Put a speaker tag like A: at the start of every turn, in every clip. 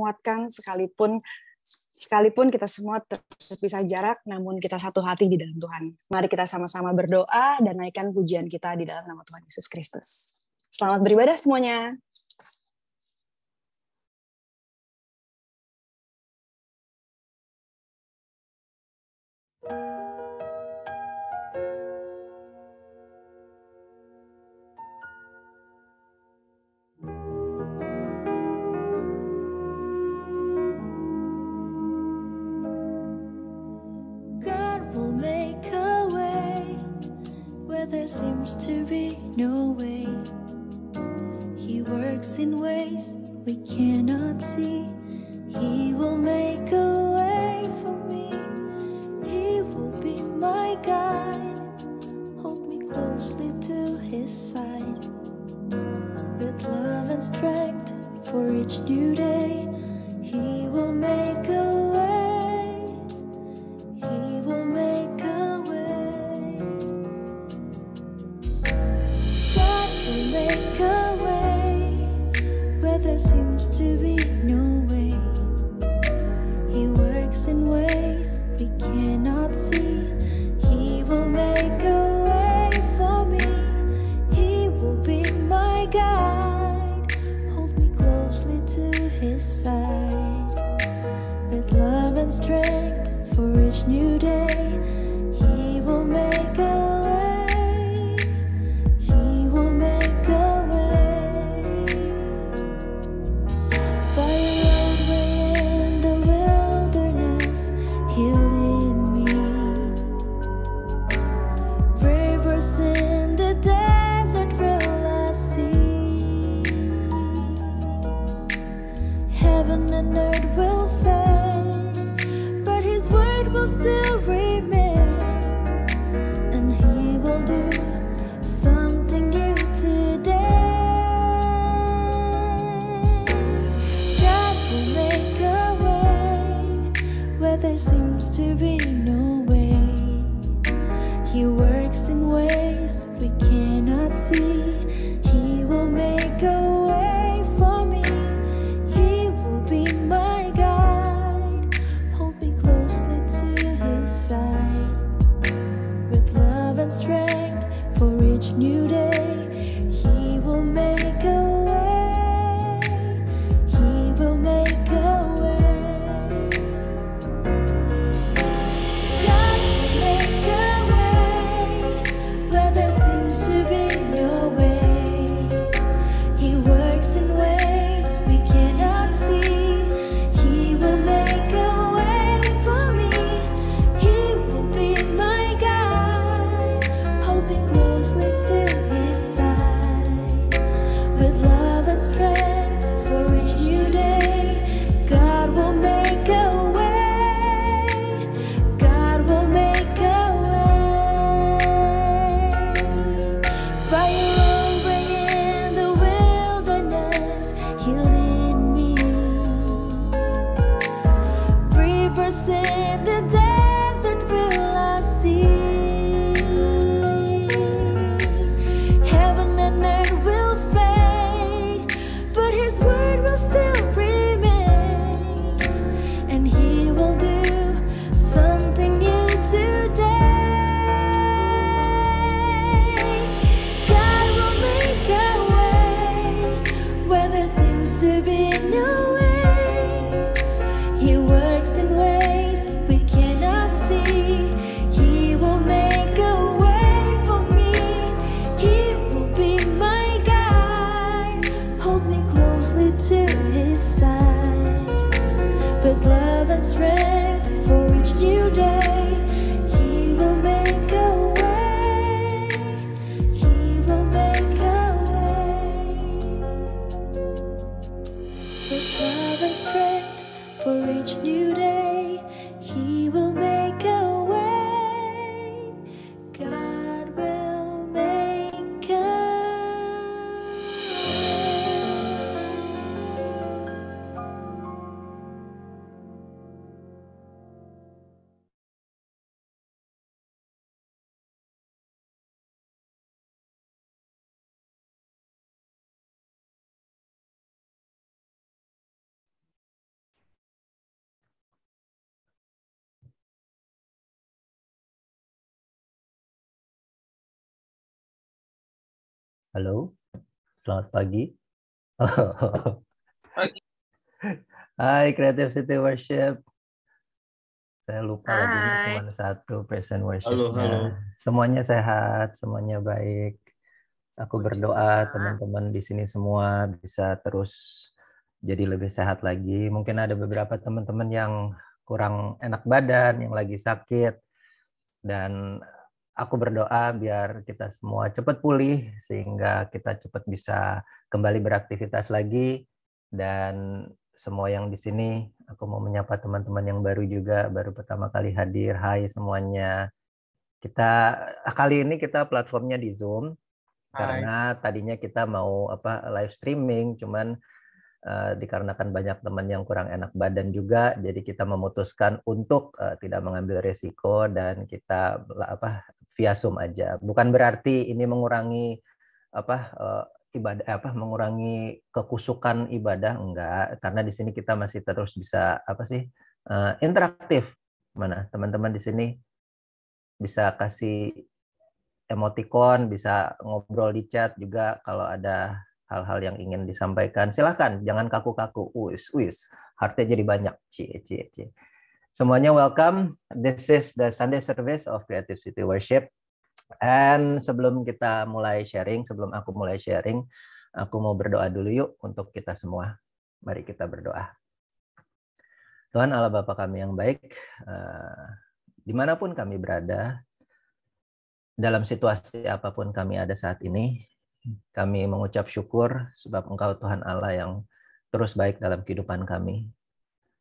A: menguatkan sekalipun kita semua terpisah jarak, namun kita satu hati di dalam Tuhan. Mari kita sama-sama berdoa dan naikkan pujian kita di dalam nama Tuhan Yesus Kristus. Selamat beribadah semuanya.
B: There seems to be no way. He works in ways we cannot see. He will make a way for me. He will be my guide. Hold me closely to his side. With love and strength for each new day, he will make a way. He will make a way. Make a way where there seems to be no way. He works in ways we cannot see. He will make a way for me. He will be my guide. Hold me closely to his side. With love and strength for each new day, he will make a way. In the desert will I see. Heaven and earth will fade, but his word will still remain. And he will do something new today. God will make a way where there seems to be no way. He works in ways we cannot see. He will make a way for me. He will be my guide. Hold me closely to his side. With love and strength for each new day, he will make a way. He will make a way. God will make a way where there seems to be no way. He works in ways we cannot see. He will make a way for me. He will be my guide. Hold me closely to his side. With love and strength for each new day, God will make a way. God will make a way. By your own way in the wilderness, he'll lead me. Rivers in the desert will I see. Heaven and earth will fade, but his word will still remain. And he will do something new today. God will make a way where there seems to be no way. He works in ways we cannot see. He will make a way for me. He will be my guide. Hold me closely to his side. With love and strength for each new day, he will make a way. He will make a way. With love and strength for each new day, he will make a way. God will make a
C: Halo, selamat pagi. Hai, Creative City Worship. Saya lupa lagunya cuma satu, Present Worship-nya. Semuanya sehat, semuanya baik. Aku berdoa teman-teman di sini semua bisa terus jadi lebih sehat lagi. Mungkin ada beberapa teman-teman yang kurang enak badan, yang lagi sakit. Dan aku berdoa biar kita semua cepat pulih sehingga kita cepat bisa kembali beraktivitas lagi. Dan semua yang di sini, aku mau menyapa teman-teman yang baru juga, baru pertama kali hadir. Hai semuanya. Kali ini kita platformnya di Zoom. Karena tadinya kita mau live streaming, cuman dikarenakan banyak teman yang kurang enak badan juga, jadi kita memutuskan untuk tidak mengambil resiko dan kita via Zoom aja. Bukan berarti ini mengurangi ibadah, mengurangi kekusukan ibadah, enggak, karena di sini kita masih terus bisa interaktif. Mana teman-teman di sini bisa kasih emoticon, bisa ngobrol di chat juga kalau ada hal-hal yang ingin disampaikan. Silahkan, jangan kaku-kaku. Heartnya jadi banyak. Cie. Semuanya welcome. This is the Sunday service of Creative City Worship. And sebelum aku mulai sharing, aku mau berdoa dulu yuk untuk kita semua. Mari kita berdoa. Tuhan Allah Bapa kami yang baik, dimanapun kami berada, dalam situasi apapun kami ada saat ini, kami mengucap syukur sebab Engkau Tuhan Allah yang terus baik dalam kehidupan kami.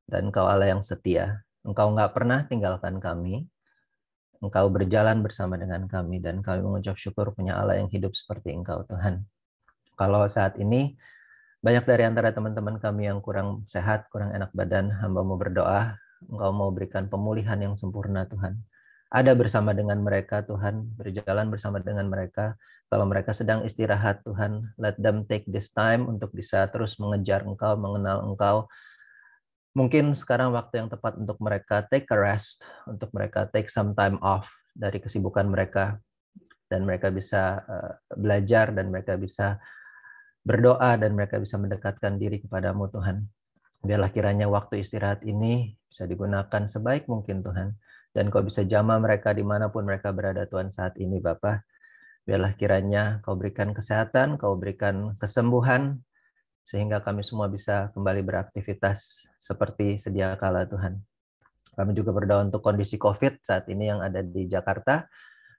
C: Dan Engkau Allah yang setia. Engkau nggak pernah tinggalkan kami. Engkau berjalan bersama dengan kami. Dan kami mengucap syukur punya Allah yang hidup seperti Engkau Tuhan. Kalau saat ini, banyak dari antara teman-teman kami yang kurang sehat, kurang enak badan, hamba mau berdoa, Engkau mau berikan pemulihan yang sempurna Tuhan. Ada bersama dengan mereka Tuhan, berjalan bersama dengan mereka. Kalau mereka sedang istirahat Tuhan, let them take this time untuk bisa terus mengejar Engkau, mengenal Engkau. Mungkin sekarang waktu yang tepat untuk mereka take a rest, untuk mereka take some time off dari kesibukan mereka. Dan mereka bisa belajar, dan mereka bisa berdoa, dan mereka bisa mendekatkan diri kepadamu Tuhan. Biarlah kiranya waktu istirahat ini bisa digunakan sebaik mungkin Tuhan. Dan Kau bisa jamah mereka dimanapun mereka berada Tuhan saat ini Bapa. Biarlah kiranya Kau berikan kesehatan, Kau berikan kesembuhan, sehingga kami semua bisa kembali beraktivitas seperti sedia kala Tuhan. Kami juga berdoa untuk kondisi COVID saat ini yang ada di Jakarta.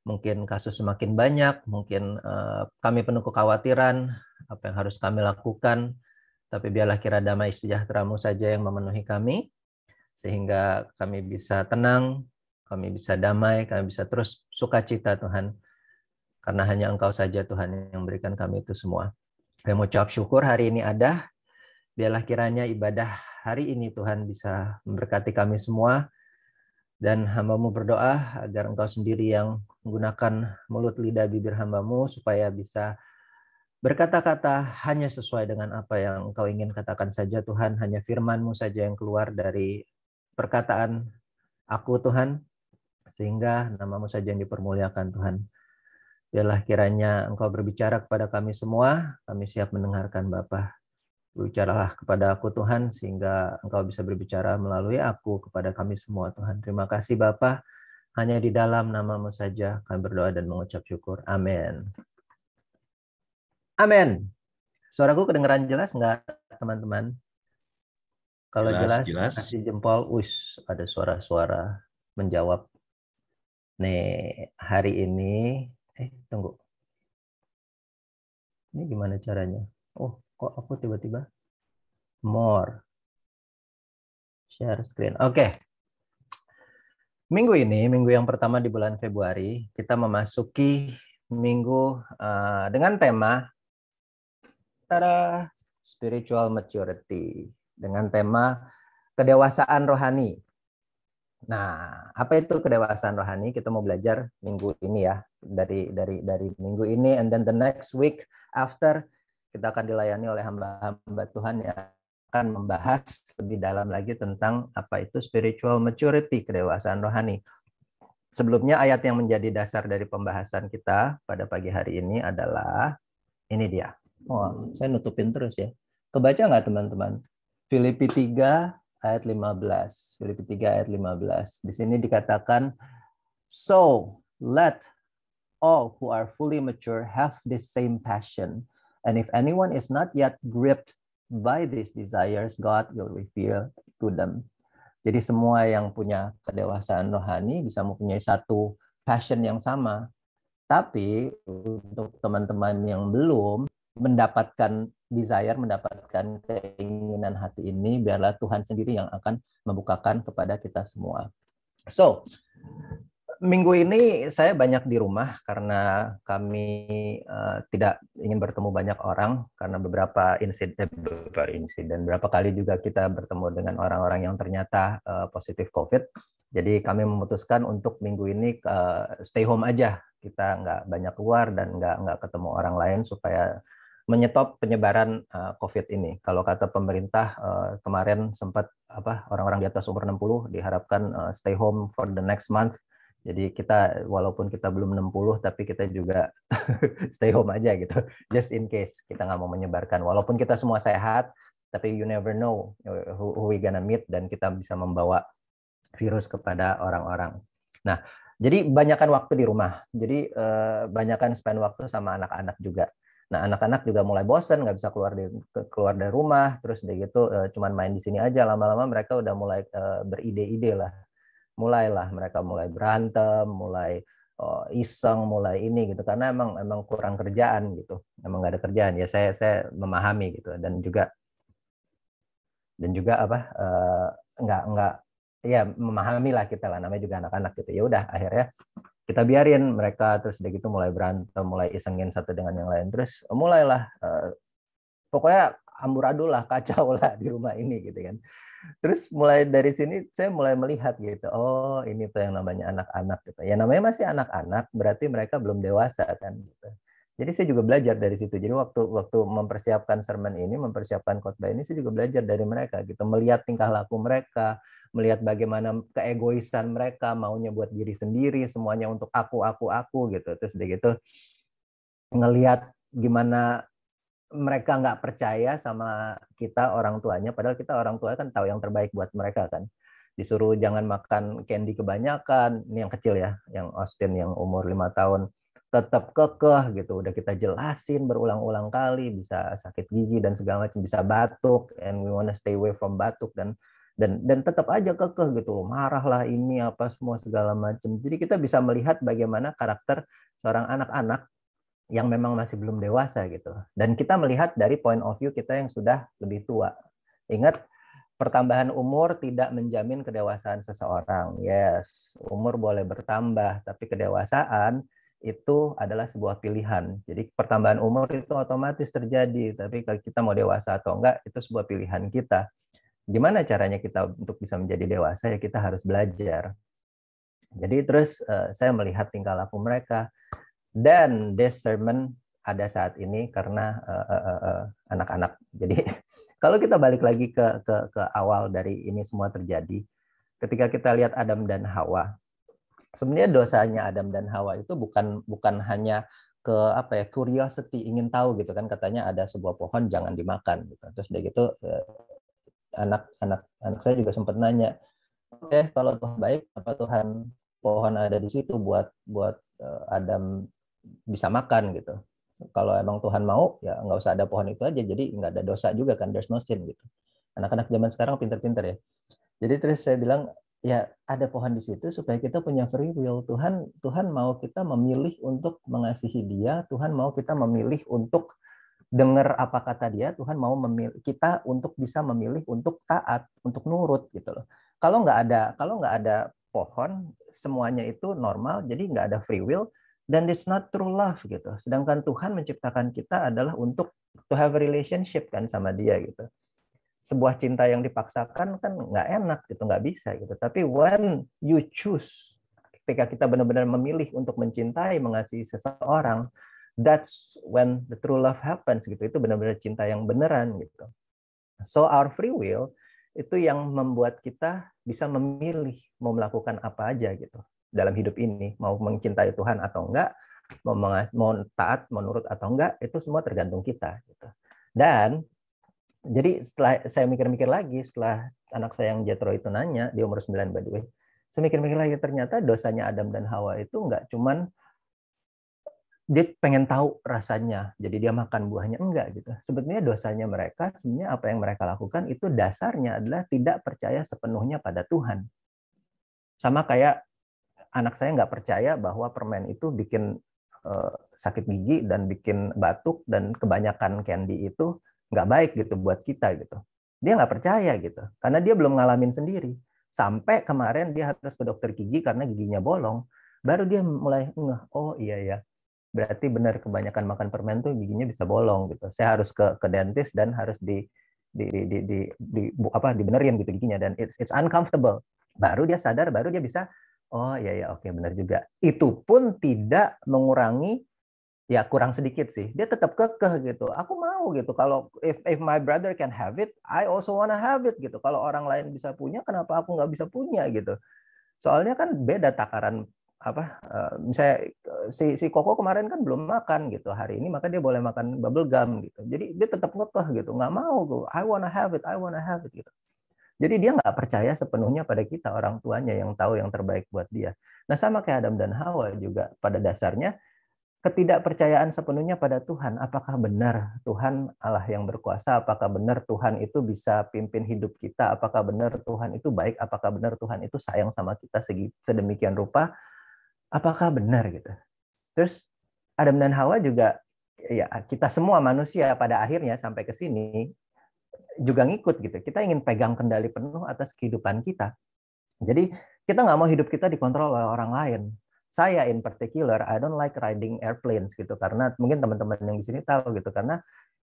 C: Mungkin kasus semakin banyak, mungkin kami penuh kekhawatiran, apa yang harus kami lakukan, tapi biarlah kira damai sejahtera-Mu saja yang memenuhi kami, sehingga kami bisa tenang, kami bisa damai, kami bisa terus sukacita Tuhan. Karena hanya Engkau saja Tuhan yang memberikan kami itu semua. Kami mengucap syukur hari ini ada. Biarlah kiranya ibadah hari ini Tuhan bisa memberkati kami semua. Dan hamba-Mu berdoa agar Engkau sendiri yang menggunakan mulut, lidah, bibir hamba-Mu supaya bisa berkata-kata hanya sesuai dengan apa yang Engkau ingin katakan saja Tuhan. Hanya firman-Mu saja yang keluar dari perkataan aku Tuhan. Sehingga nama-Mu saja yang dipermuliakan Tuhan. Biarlah kiranya Engkau berbicara kepada kami semua. Kami siap mendengarkan Bapa. Bicaralah kepada aku Tuhan, sehingga Engkau bisa berbicara melalui aku kepada kami semua Tuhan. Terima kasih Bapa. Hanya di dalam nama-Mu saja kami berdoa dan mengucap syukur. Amin. Amin. Suaraku kedengaran jelas nggak teman-teman? Kalau jelas, kasih jempol. Ada suara-suara menjawab. Nih, hari ini, tunggu. Ini gimana caranya? Oh, kok aku tiba-tiba more. Share screen. Oke. Minggu ini, minggu yang pertama di bulan Februari, kita memasuki minggu dengan tema spiritual maturity. Dengan tema kedewasaan rohani. Nah, apa itu kedewasaan rohani? Kita mau belajar minggu ini ya, dari minggu ini, and then the next week after kita akan dilayani oleh hamba-hamba Tuhan yang akan membahas lebih dalam lagi tentang apa itu spiritual maturity, kedewasaan rohani. Sebelumnya ayat yang menjadi dasar dari pembahasan kita pada pagi hari ini adalah Ini dia. Oh, saya nutupin terus ya. Kebaca nggak teman-teman? Filipi 3 ayat 15. Filipi 3 ayat 15. Di sini dikatakan, so let all who are fully mature have this same passion. And if anyone is not yet gripped by these desires, God will reveal to them. Jadi semua yang punya kedewasaan rohani bisa mempunyai satu passion yang sama. Tapi untuk teman-teman yang belum mendapatkan desire, mendapatkan keinginan hati ini, biarlah Tuhan sendiri yang akan membukakan kepada kita semua. So, minggu ini saya banyak di rumah karena kami tidak ingin bertemu banyak orang karena beberapa insiden, berapa kali juga kita bertemu dengan orang-orang yang ternyata positif COVID. Jadi kami memutuskan untuk minggu ini stay home aja, kita nggak banyak keluar dan nggak ketemu orang lain supaya menyetop penyebaran COVID ini. Kalau kata pemerintah kemarin sempat orang-orang di atas umur 60 diharapkan stay home for the next month. Jadi kita walaupun kita belum 60 tapi kita juga stay home aja gitu. Just in case kita nggak mau menyebarkan. Walaupun kita semua sehat, tapi you never know who we gonna meet dan kita bisa membawa virus kepada orang-orang. Nah, jadi banyakkan waktu di rumah. Jadi banyakkan spend waktu sama anak-anak juga. Nah, anak-anak juga mulai bosan, nggak bisa keluar dari rumah, terus udah gitu cuman main di sini aja. Lama-lama mereka udah mulai beride-ide lah. Mulailah mereka mulai berantem, mulai iseng, mulai ini gitu. Karena emang kurang kerjaan gitu. Emang nggak ada kerjaan. Ya saya memahami gitu. Dan juga nggak ya memahami lah kita lah, namanya juga anak-anak gitu. Ya udah akhirnya kita biarin mereka terus udah gitu mulai berantem, mulai isengin satu dengan yang lain, terus mulailah pokoknya amburadul lah, kacau lah di rumah ini gitu kan. Terus mulai dari sini saya mulai melihat gitu, oh ini tuh yang namanya anak-anak gitu. Ya namanya masih anak-anak berarti mereka belum dewasa kan gitu. Jadi saya juga belajar dari situ. Jadi waktu mempersiapkan sermon ini, mempersiapkan khotbah ini, saya juga belajar dari mereka gitu, melihat tingkah laku mereka, melihat bagaimana keegoisan mereka, maunya buat diri sendiri, semuanya untuk aku gitu. Terus udah gitu ngelihat gimana mereka nggak percaya sama kita orang tuanya, padahal kita orang tua kan tahu yang terbaik buat mereka kan. Disuruh jangan makan candy kebanyakan, ini yang kecil ya, yang Austin yang umur 5 tahun, tetap kekeh gitu. Udah kita jelasin berulang-ulang kali, bisa sakit gigi dan segala macam, bisa batuk, and we wanna stay away from batuk dan tetap aja kekeh gitu, marah lah ini apa semua segala macam. Jadi kita bisa melihat bagaimana karakter seorang anak-anak yang memang masih belum dewasa gitu. Dan kita melihat dari point of view kita yang sudah lebih tua. Ingat, pertambahan umur tidak menjamin kedewasaan seseorang. Yes, umur boleh bertambah, tapi kedewasaan itu adalah sebuah pilihan. Jadi pertambahan umur itu otomatis terjadi, tapi kalau kita mau dewasa atau enggak, itu sebuah pilihan kita. Gimana caranya kita untuk bisa menjadi dewasa? Ya kita harus belajar. Jadi terus saya melihat tingkah laku mereka. Dan this sermon ada saat ini karena anak-anak. Jadi kalau kita balik lagi ke awal dari ini semua terjadi, ketika kita lihat Adam dan Hawa, sebenarnya dosanya Adam dan Hawa itu bukan hanya curiosity, ingin tahu gitu kan, katanya ada sebuah pohon jangan dimakan gitu. Terus udah gitu anak saya juga sempat nanya, oke, kalau Tuhan baik, apa Tuhan pohon ada di situ buat Adam bisa makan gitu. Kalau emang Tuhan mau, ya nggak usah ada pohon itu aja, jadi nggak ada dosa juga kan, there's no sin gitu. Anak-anak zaman sekarang pinter-pinter ya. Jadi terus saya bilang, ya ada pohon di situ supaya kita punya free will. Tuhan mau kita memilih untuk mengasihi Dia, Tuhan mau kita memilih untuk dengar apa kata Dia, Tuhan mau memilih kita untuk bisa memilih untuk taat, untuk nurut gitu loh. Kalau nggak ada pohon, semuanya itu normal, jadi nggak ada free will, dan it's not true love gitu. Sedangkan Tuhan menciptakan kita adalah untuk to have a relationship kan sama Dia gitu. Sebuah cinta yang dipaksakan kan nggak enak gitu, nggak bisa gitu. Tapi when you choose, ketika kita benar-benar memilih untuk mencintai, mengasihi seseorang, that's when the true love happens gitu. Itu benar-benar cinta yang beneran gitu. So our free will itu yang membuat kita bisa memilih mau melakukan apa aja gitu dalam hidup ini, mau mencintai Tuhan atau enggak, mau taat, mau nurut atau enggak, itu semua tergantung kita. Gitu. Dan jadi setelah saya mikir-mikir lagi, setelah anak saya yang Jethro itu nanya, di umur 9 by the way, saya mikir-mikir lagi, ternyata dosanya Adam dan Hawa itu enggak cuman dia pengen tahu rasanya, jadi dia makan buahnya, enggak gitu. Sebetulnya dosanya mereka, sebenarnya apa yang mereka lakukan itu dasarnya adalah tidak percaya sepenuhnya pada Tuhan. Sama kayak anak saya nggak percaya bahwa permen itu bikin sakit gigi dan bikin batuk dan kebanyakan candy itu nggak baik gitu buat kita gitu. Dia nggak percaya gitu, karena dia belum ngalamin sendiri. Sampai kemarin dia harus ke dokter gigi karena giginya bolong, baru dia mulai ngeh, oh iya ya. Berarti benar kebanyakan makan permen tuh giginya bisa bolong gitu. Saya harus ke dentist dan harus dibenerin gitu giginya, dan it's uncomfortable. Baru dia sadar, baru dia bisa, oh iya ya, oke, benar juga. Itu pun tidak mengurangi, ya kurang sedikit sih. Dia tetap kekeh gitu. Aku mau gitu. Kalau if my brother can have it, I also wanna have it gitu. Kalau orang lain bisa punya, kenapa aku nggak bisa punya gitu? Soalnya kan beda takaran misalnya si Koko kemarin kan belum makan gitu hari ini, maka dia boleh makan bubble gum gitu. Jadi dia tetap ngekeh gitu, nggak mau, I wanna have it gitu. Jadi dia nggak percaya sepenuhnya pada kita, orang tuanya yang tahu yang terbaik buat dia. Nah sama kayak Adam dan Hawa juga, pada dasarnya ketidakpercayaan sepenuhnya pada Tuhan. Apakah benar Tuhan Allah yang berkuasa? Apakah benar Tuhan itu bisa pimpin hidup kita? Apakah benar Tuhan itu baik? Apakah benar Tuhan itu sayang sama kita sedemikian rupa? Apakah benar gitu? Terus Adam dan Hawa juga, ya kita semua manusia pada akhirnya sampai ke sini juga ngikut gitu. Kita ingin pegang kendali penuh atas kehidupan kita. Jadi kita nggak mau hidup kita dikontrol oleh orang lain. Saya in particular, I don't like riding airplanes gitu, karena mungkin teman-teman yang di sini tahu gitu, karena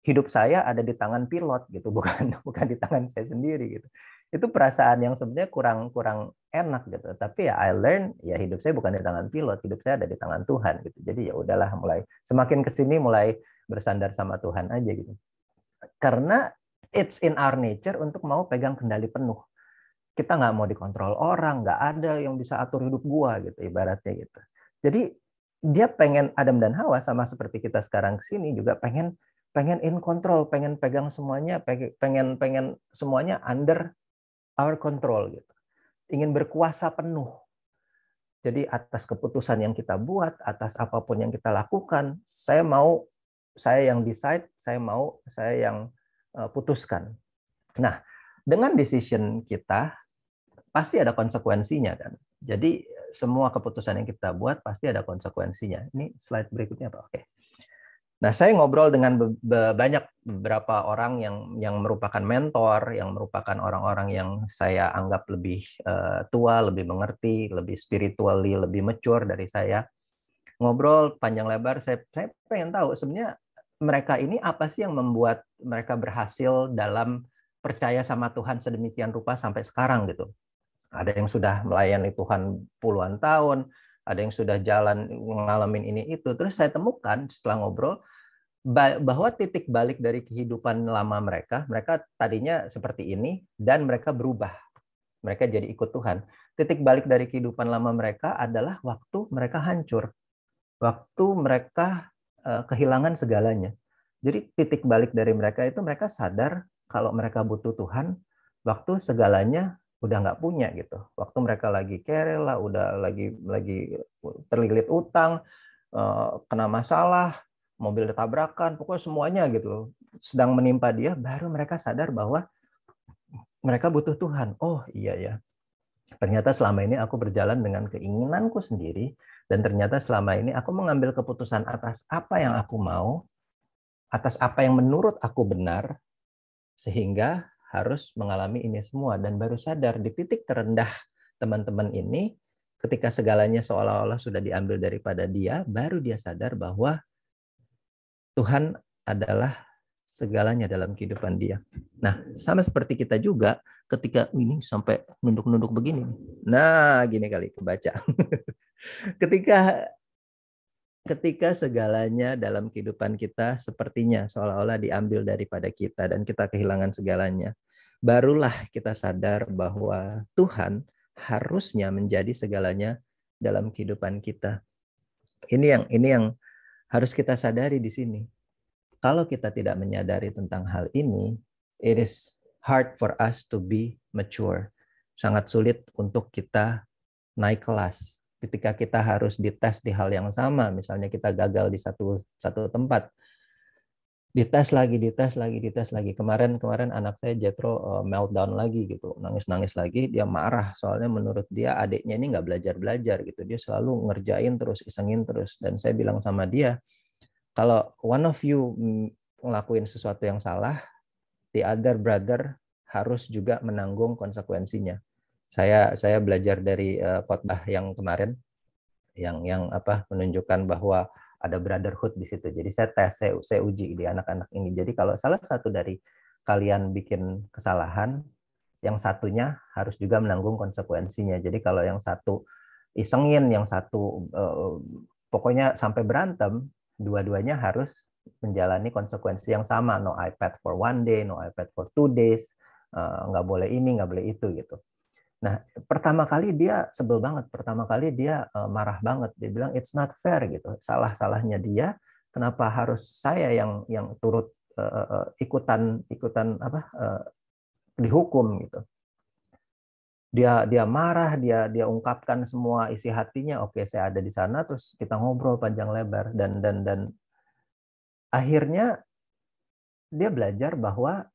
C: hidup saya ada di tangan pilot gitu, bukan di tangan saya sendiri gitu. Itu perasaan yang sebenarnya kurang enak gitu. Tapi ya I learn, ya hidup saya bukan di tangan pilot, hidup saya ada di tangan Tuhan gitu. Jadi ya udahlah, mulai semakin kesini mulai bersandar sama Tuhan aja gitu. Karena it's in our nature untuk mau pegang kendali penuh. Kita nggak mau dikontrol orang, nggak ada yang bisa atur hidup gua gitu ibaratnya gitu. Jadi dia pengen, Adam dan Hawa sama seperti kita sekarang kesini juga pengen in control, pengen pegang semuanya, pengen semuanya under our control gitu. Ingin berkuasa penuh. Jadi atas keputusan yang kita buat, atas apapun yang kita lakukan, saya yang decide, saya yang putuskan. Nah, dengan decision kita pasti ada konsekuensinya kan. Jadi semua keputusan yang kita buat pasti ada konsekuensinya. Ini slide berikutnya apa? Oke. Nah, saya ngobrol dengan beberapa orang yang merupakan mentor, yang merupakan orang-orang yang saya anggap lebih tua, lebih mengerti, lebih spiritually, lebih mature dari saya. Ngobrol panjang lebar, saya pengen tahu sebenarnya mereka ini apa sih yang membuat mereka berhasil dalam percaya sama Tuhan sedemikian rupa sampai sekarang gitu. Ada yang sudah melayani Tuhan puluhan tahun, ada yang sudah jalan ngalamin ini itu. Terus saya temukan setelah ngobrol bahwa titik balik dari kehidupan lama mereka tadinya seperti ini dan mereka berubah. Mereka jadi ikut Tuhan. Titik balik dari kehidupan lama mereka adalah waktu mereka hancur. Waktu mereka kehilangan segalanya. Jadi titik balik dari mereka itu mereka sadar kalau mereka butuh Tuhan waktu segalanya udah nggak punya gitu. Waktu mereka lagi kere lah, udah lagi terlilit utang, kena masalah, mobil ditabrakan, pokoknya semuanya gitu sedang menimpa dia, baru mereka sadar bahwa mereka butuh Tuhan. Oh iya ya, ternyata selama ini aku berjalan dengan keinginanku sendiri, dan ternyata selama ini aku mengambil keputusan atas apa yang aku mau, atas apa yang menurut aku benar, sehingga harus mengalami ini semua. Dan baru sadar di titik terendah teman-teman ini, ketika segalanya seolah-olah sudah diambil daripada dia, baru dia sadar bahwa Tuhan adalah segalanya dalam kehidupan dia. Nah, sama seperti kita juga, ketika ini sampai nunduk-nunduk begini. Nah, gini kali kebaca. Ketika segalanya dalam kehidupan kita sepertinya seolah-olah diambil daripada kita dan kita kehilangan segalanya, barulah kita sadar bahwa Tuhan harusnya menjadi segalanya dalam kehidupan kita. Ini yang harus kita sadari di sini. Kalau kita tidak menyadari tentang hal ini, it is hard for us to be mature. Sangat sulit untuk kita naik kelas. Ketika kita harus dites di hal yang sama, misalnya kita gagal di satu tempat, dites lagi. Kemarin anak saya Jethro meltdown lagi gitu, nangis lagi. Dia marah soalnya menurut dia adiknya ini nggak belajar gitu. Dia selalu ngerjain terus, isengin terus. Dan saya bilang sama dia, kalau one of you ngelakuin sesuatu yang salah, the other brother harus juga menanggung konsekuensinya. Saya belajar dari khotbah yang kemarin, yang menunjukkan bahwa ada brotherhood di situ. Jadi saya uji di anak-anak ini. Jadi kalau salah satu dari kalian bikin kesalahan, yang satunya harus juga menanggung konsekuensinya. Jadi kalau yang satu isengin, yang satu pokoknya sampai berantem, dua-duanya harus menjalani konsekuensi yang sama. No iPad for 1 day, no iPad for 2 days, nggak boleh ini, nggak boleh itu gitu. Nah, pertama kali dia sebel banget, pertama kali dia marah banget, dia bilang it's not fair gitu, salah-salahnya dia, kenapa harus saya yang turut ikutan dihukum gitu. Dia marah, dia ungkapkan semua isi hatinya. Oke, saya ada di sana, terus kita ngobrol panjang lebar, dan akhirnya dia belajar bahwa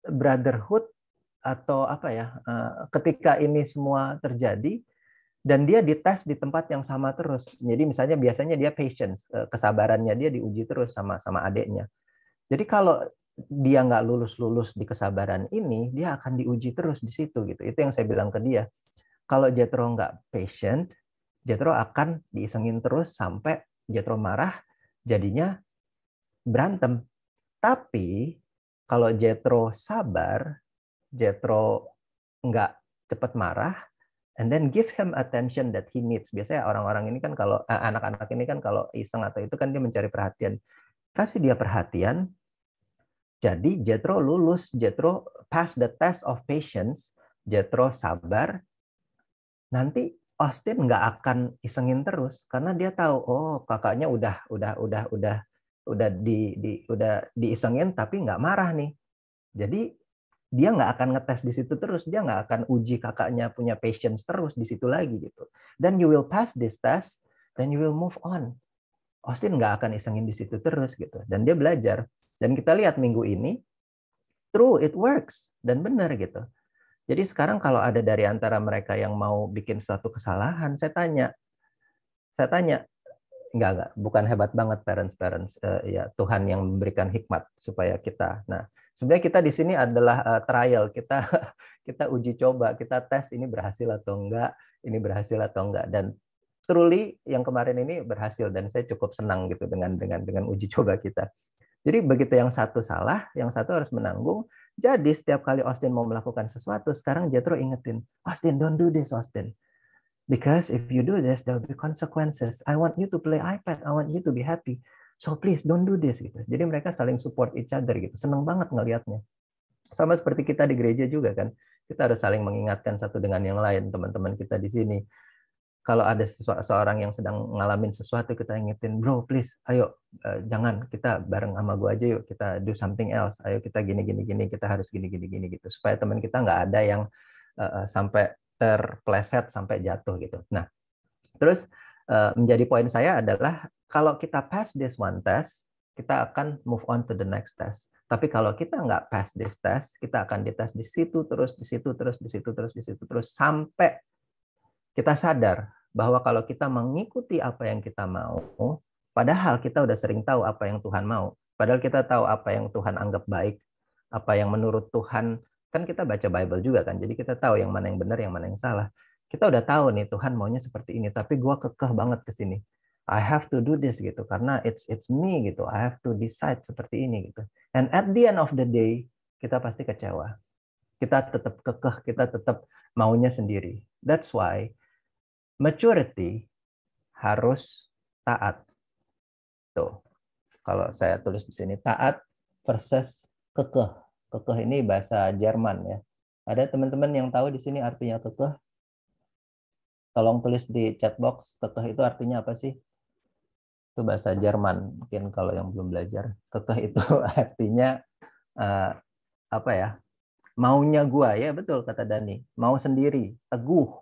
C: brotherhood atau ketika ini semua terjadi dan dia dites di tempat yang sama terus. Jadi misalnya biasanya dia patience, kesabarannya dia diuji terus sama adiknya. Jadi kalau dia nggak lulus di kesabaran ini, dia akan diuji terus di situ gitu. Itu yang saya bilang ke dia. Kalau Jethro nggak patient, Jethro akan diisengin terus sampai Jethro marah, jadinya berantem. Tapi kalau Jethro sabar, Jethro nggak cepat marah, and then give him attention that he needs. Biasanya orang-orang ini kan kalau anak-anak ini kan kalau iseng atau itu kan dia mencari perhatian. Kasih dia perhatian. Jadi Jethro lulus, Jethro pass the test of patience, Jethro sabar. Nanti Austin nggak akan isengin terus karena dia tahu kakaknya udah diisengin tapi nggak marah nih. Jadi dia nggak akan ngetes di situ terus, dia nggak akan uji kakaknya punya patience terus di situ lagi gitu. Then you will pass this test, then you will move on. Austin nggak akan isengin di situ terus gitu. Dan dia belajar. Dan kita lihat minggu ini, true, it works dan benar gitu. Jadi sekarang kalau ada dari antara mereka yang mau bikin suatu kesalahan, saya tanya, enggak, bukan hebat banget parents, ya Tuhan yang memberikan hikmat supaya kita. Nah, sebenarnya kita di sini adalah trial, kita uji coba, kita tes ini berhasil atau enggak, dan truly yang kemarin ini berhasil dan saya cukup senang gitu dengan uji coba kita. Jadi begitu yang satu salah, yang satu harus menanggung. Jadi setiap kali Austin mau melakukan sesuatu, sekarang Jethro ingetin, Austin, don't do this, Austin. Because if you do this, there will be consequences. I want you to play iPad. I want you to be happy. So please don't do this gitu. Jadi mereka saling support each other gitu. Senang banget ngelihatnya. Sama seperti kita di gereja juga kan. Kita harus saling mengingatkan satu dengan yang lain. Teman-teman kita di sini. Kalau ada seorang yang sedang ngalamin sesuatu, kita ingetin, bro, please, ayo, jangan, kita bareng sama gue aja yuk, kita do something else. Ayo kita gini, kita harus gini gitu. Supaya teman kita nggak ada yang sampai terpleset sampai jatuh gitu. Nah, terus menjadi poin saya adalah kalau kita pass this one test, kita akan move on to the next test. Tapi kalau kita nggak pass this test, kita akan dites di situ terus sampai kita sadar bahwa kalau kita mengikuti apa yang kita mau, padahal kita udah sering tahu apa yang Tuhan mau, padahal kita tahu apa yang Tuhan anggap baik, apa yang menurut Tuhan. Kan kita baca Bible juga kan, jadi kita tahu yang mana yang benar, yang mana yang salah. Kita udah tahu nih Tuhan maunya seperti ini, tapi gue kekeh banget ke sini. I have to do this gitu, karena it's me gitu. I have to decide seperti ini gitu. And at the end of the day, kita pasti kecewa. Kita tetap kekeh, kita tetap maunya sendiri. That's why maturity harus taat. Tuh, kalau saya tulis di sini taat versus kekeh. Kekeh ini bahasa Jerman ya. Ada teman-teman yang tahu di sini artinya kekeh? Tolong tulis di chat box, kekeh itu artinya apa sih? Itu bahasa Jerman, mungkin kalau yang belum belajar. Kekeh itu artinya apa ya? Maunya gua, ya betul kata Dani. Mau sendiri, teguh.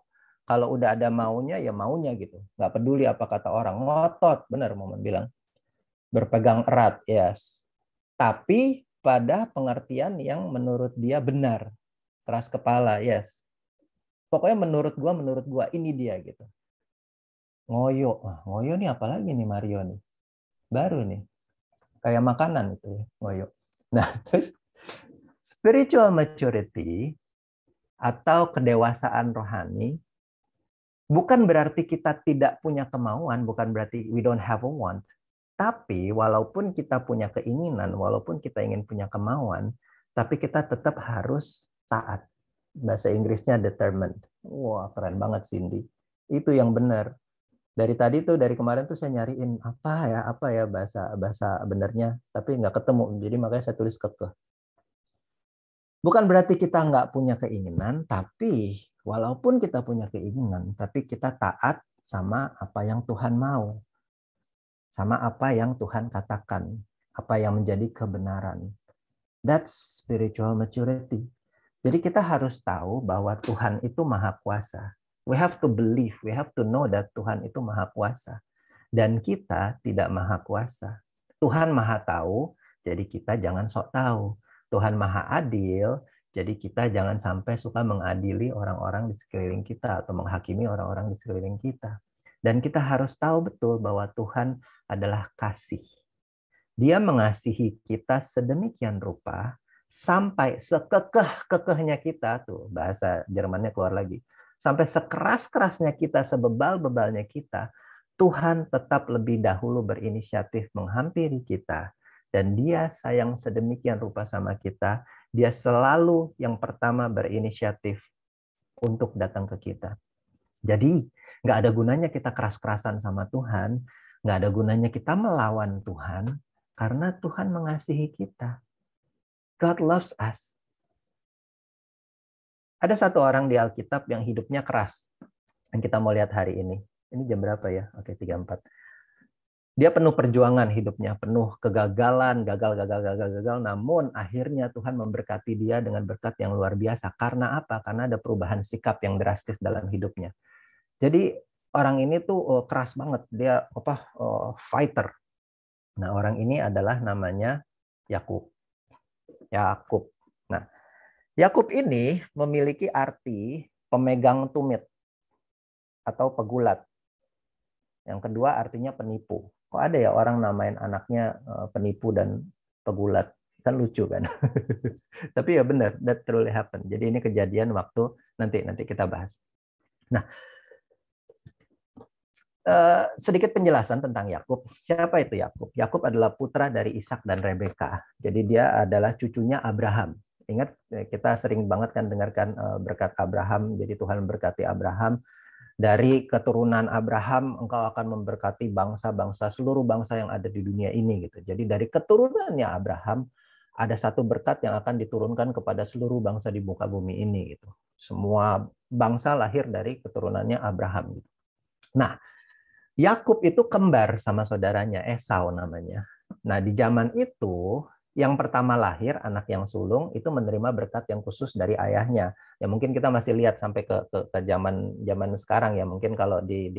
C: Kalau udah ada maunya, ya maunya gitu. Nggak peduli apa kata orang. Ngotot, benar Momen bilang. Berpegang erat, yes. Tapi pada pengertian yang menurut dia benar. Keras kepala, yes. Pokoknya menurut gua ini dia gitu. Ngoyo. Ngoyo nih apalagi nih Mario nih. Baru nih. Kayak makanan itu ya, ngoyo. Nah, terus spiritual maturity atau kedewasaan rohani bukan berarti kita tidak punya kemauan, bukan berarti we don't have a want. Tapi walaupun kita punya keinginan, walaupun kita ingin punya kemauan, tapi kita tetap harus taat. Bahasa Inggrisnya determined. Wah, keren banget Cindy. Itu yang benar. Dari tadi tuh, dari kemarin tuh saya nyariin apa ya bahasa benernya, tapi nggak ketemu. Jadi makanya saya tulis kekeh. Bukan berarti kita nggak punya keinginan, tapi walaupun kita punya keinginan, tapi kita taat sama apa yang Tuhan mau. Sama apa yang Tuhan katakan. Apa yang menjadi kebenaran. That's spiritual maturity. Jadi kita harus tahu bahwa Tuhan itu maha kuasa. We have to believe, we have to know that Tuhan itu maha kuasa. Dan kita tidak maha kuasa. Tuhan maha tahu, jadi kita jangan sok tahu. Tuhan maha adil, jadi kita jangan sampai suka mengadili orang-orang di sekeliling kita atau menghakimi orang-orang di sekeliling kita. Dan kita harus tahu betul bahwa Tuhan adalah kasih. Dia mengasihi kita sedemikian rupa sampai sekekeh-kekehnya kita, tuh bahasa Jermannya keluar lagi. Sampai sekeras-kerasnya kita, sebebal-bebalnya kita, Tuhan tetap lebih dahulu berinisiatif menghampiri kita. Dan dia sayang sedemikian rupa sama kita, dia selalu yang pertama berinisiatif untuk datang ke kita. Jadi, nggak ada gunanya kita keras-kerasan sama Tuhan, nggak ada gunanya kita melawan Tuhan, karena Tuhan mengasihi kita. God loves us. Ada satu orang di Alkitab yang hidupnya keras, yang kita mau lihat hari ini. Ini jam berapa ya? Oke, 3:04. Dia penuh perjuangan hidupnya, penuh kegagalan, gagal. Namun akhirnya Tuhan memberkati dia dengan berkat yang luar biasa. Karena apa? Karena ada perubahan sikap yang drastis dalam hidupnya. Jadi orang ini tuh keras banget. Dia fighter. Nah, orang ini adalah namanya Yakub. Nah, Yakub ini memiliki arti pemegang tumit atau pegulat. Yang kedua artinya penipu. Kok ada ya orang namain anaknya penipu dan pegulat? Kan lucu kan? Tapi ya benar, that truly happened. Jadi ini kejadian waktu nanti kita bahas. Nah, sedikit penjelasan tentang Yakub. Siapa itu Yakub? Yakub adalah putra dari Ishak dan Rebeka. Jadi dia adalah cucunya Abraham. Ingat, kita sering banget kan dengarkan berkat Abraham. Jadi Tuhan berkati Abraham. Dari keturunan Abraham, engkau akan memberkati bangsa-bangsa, seluruh bangsa yang ada di dunia ini. Gitu. Jadi dari keturunannya Abraham, ada satu berkat yang akan diturunkan kepada seluruh bangsa di muka bumi ini. Gitu. Semua bangsa lahir dari keturunannya Abraham. Gitu. Nah, Yakub itu kembar sama saudaranya, Esau namanya. Nah, di zaman itu, yang pertama lahir, anak yang sulung, itu menerima berkat yang khusus dari ayahnya. Ya mungkin kita masih lihat sampai ke zaman sekarang ya. Mungkin kalau di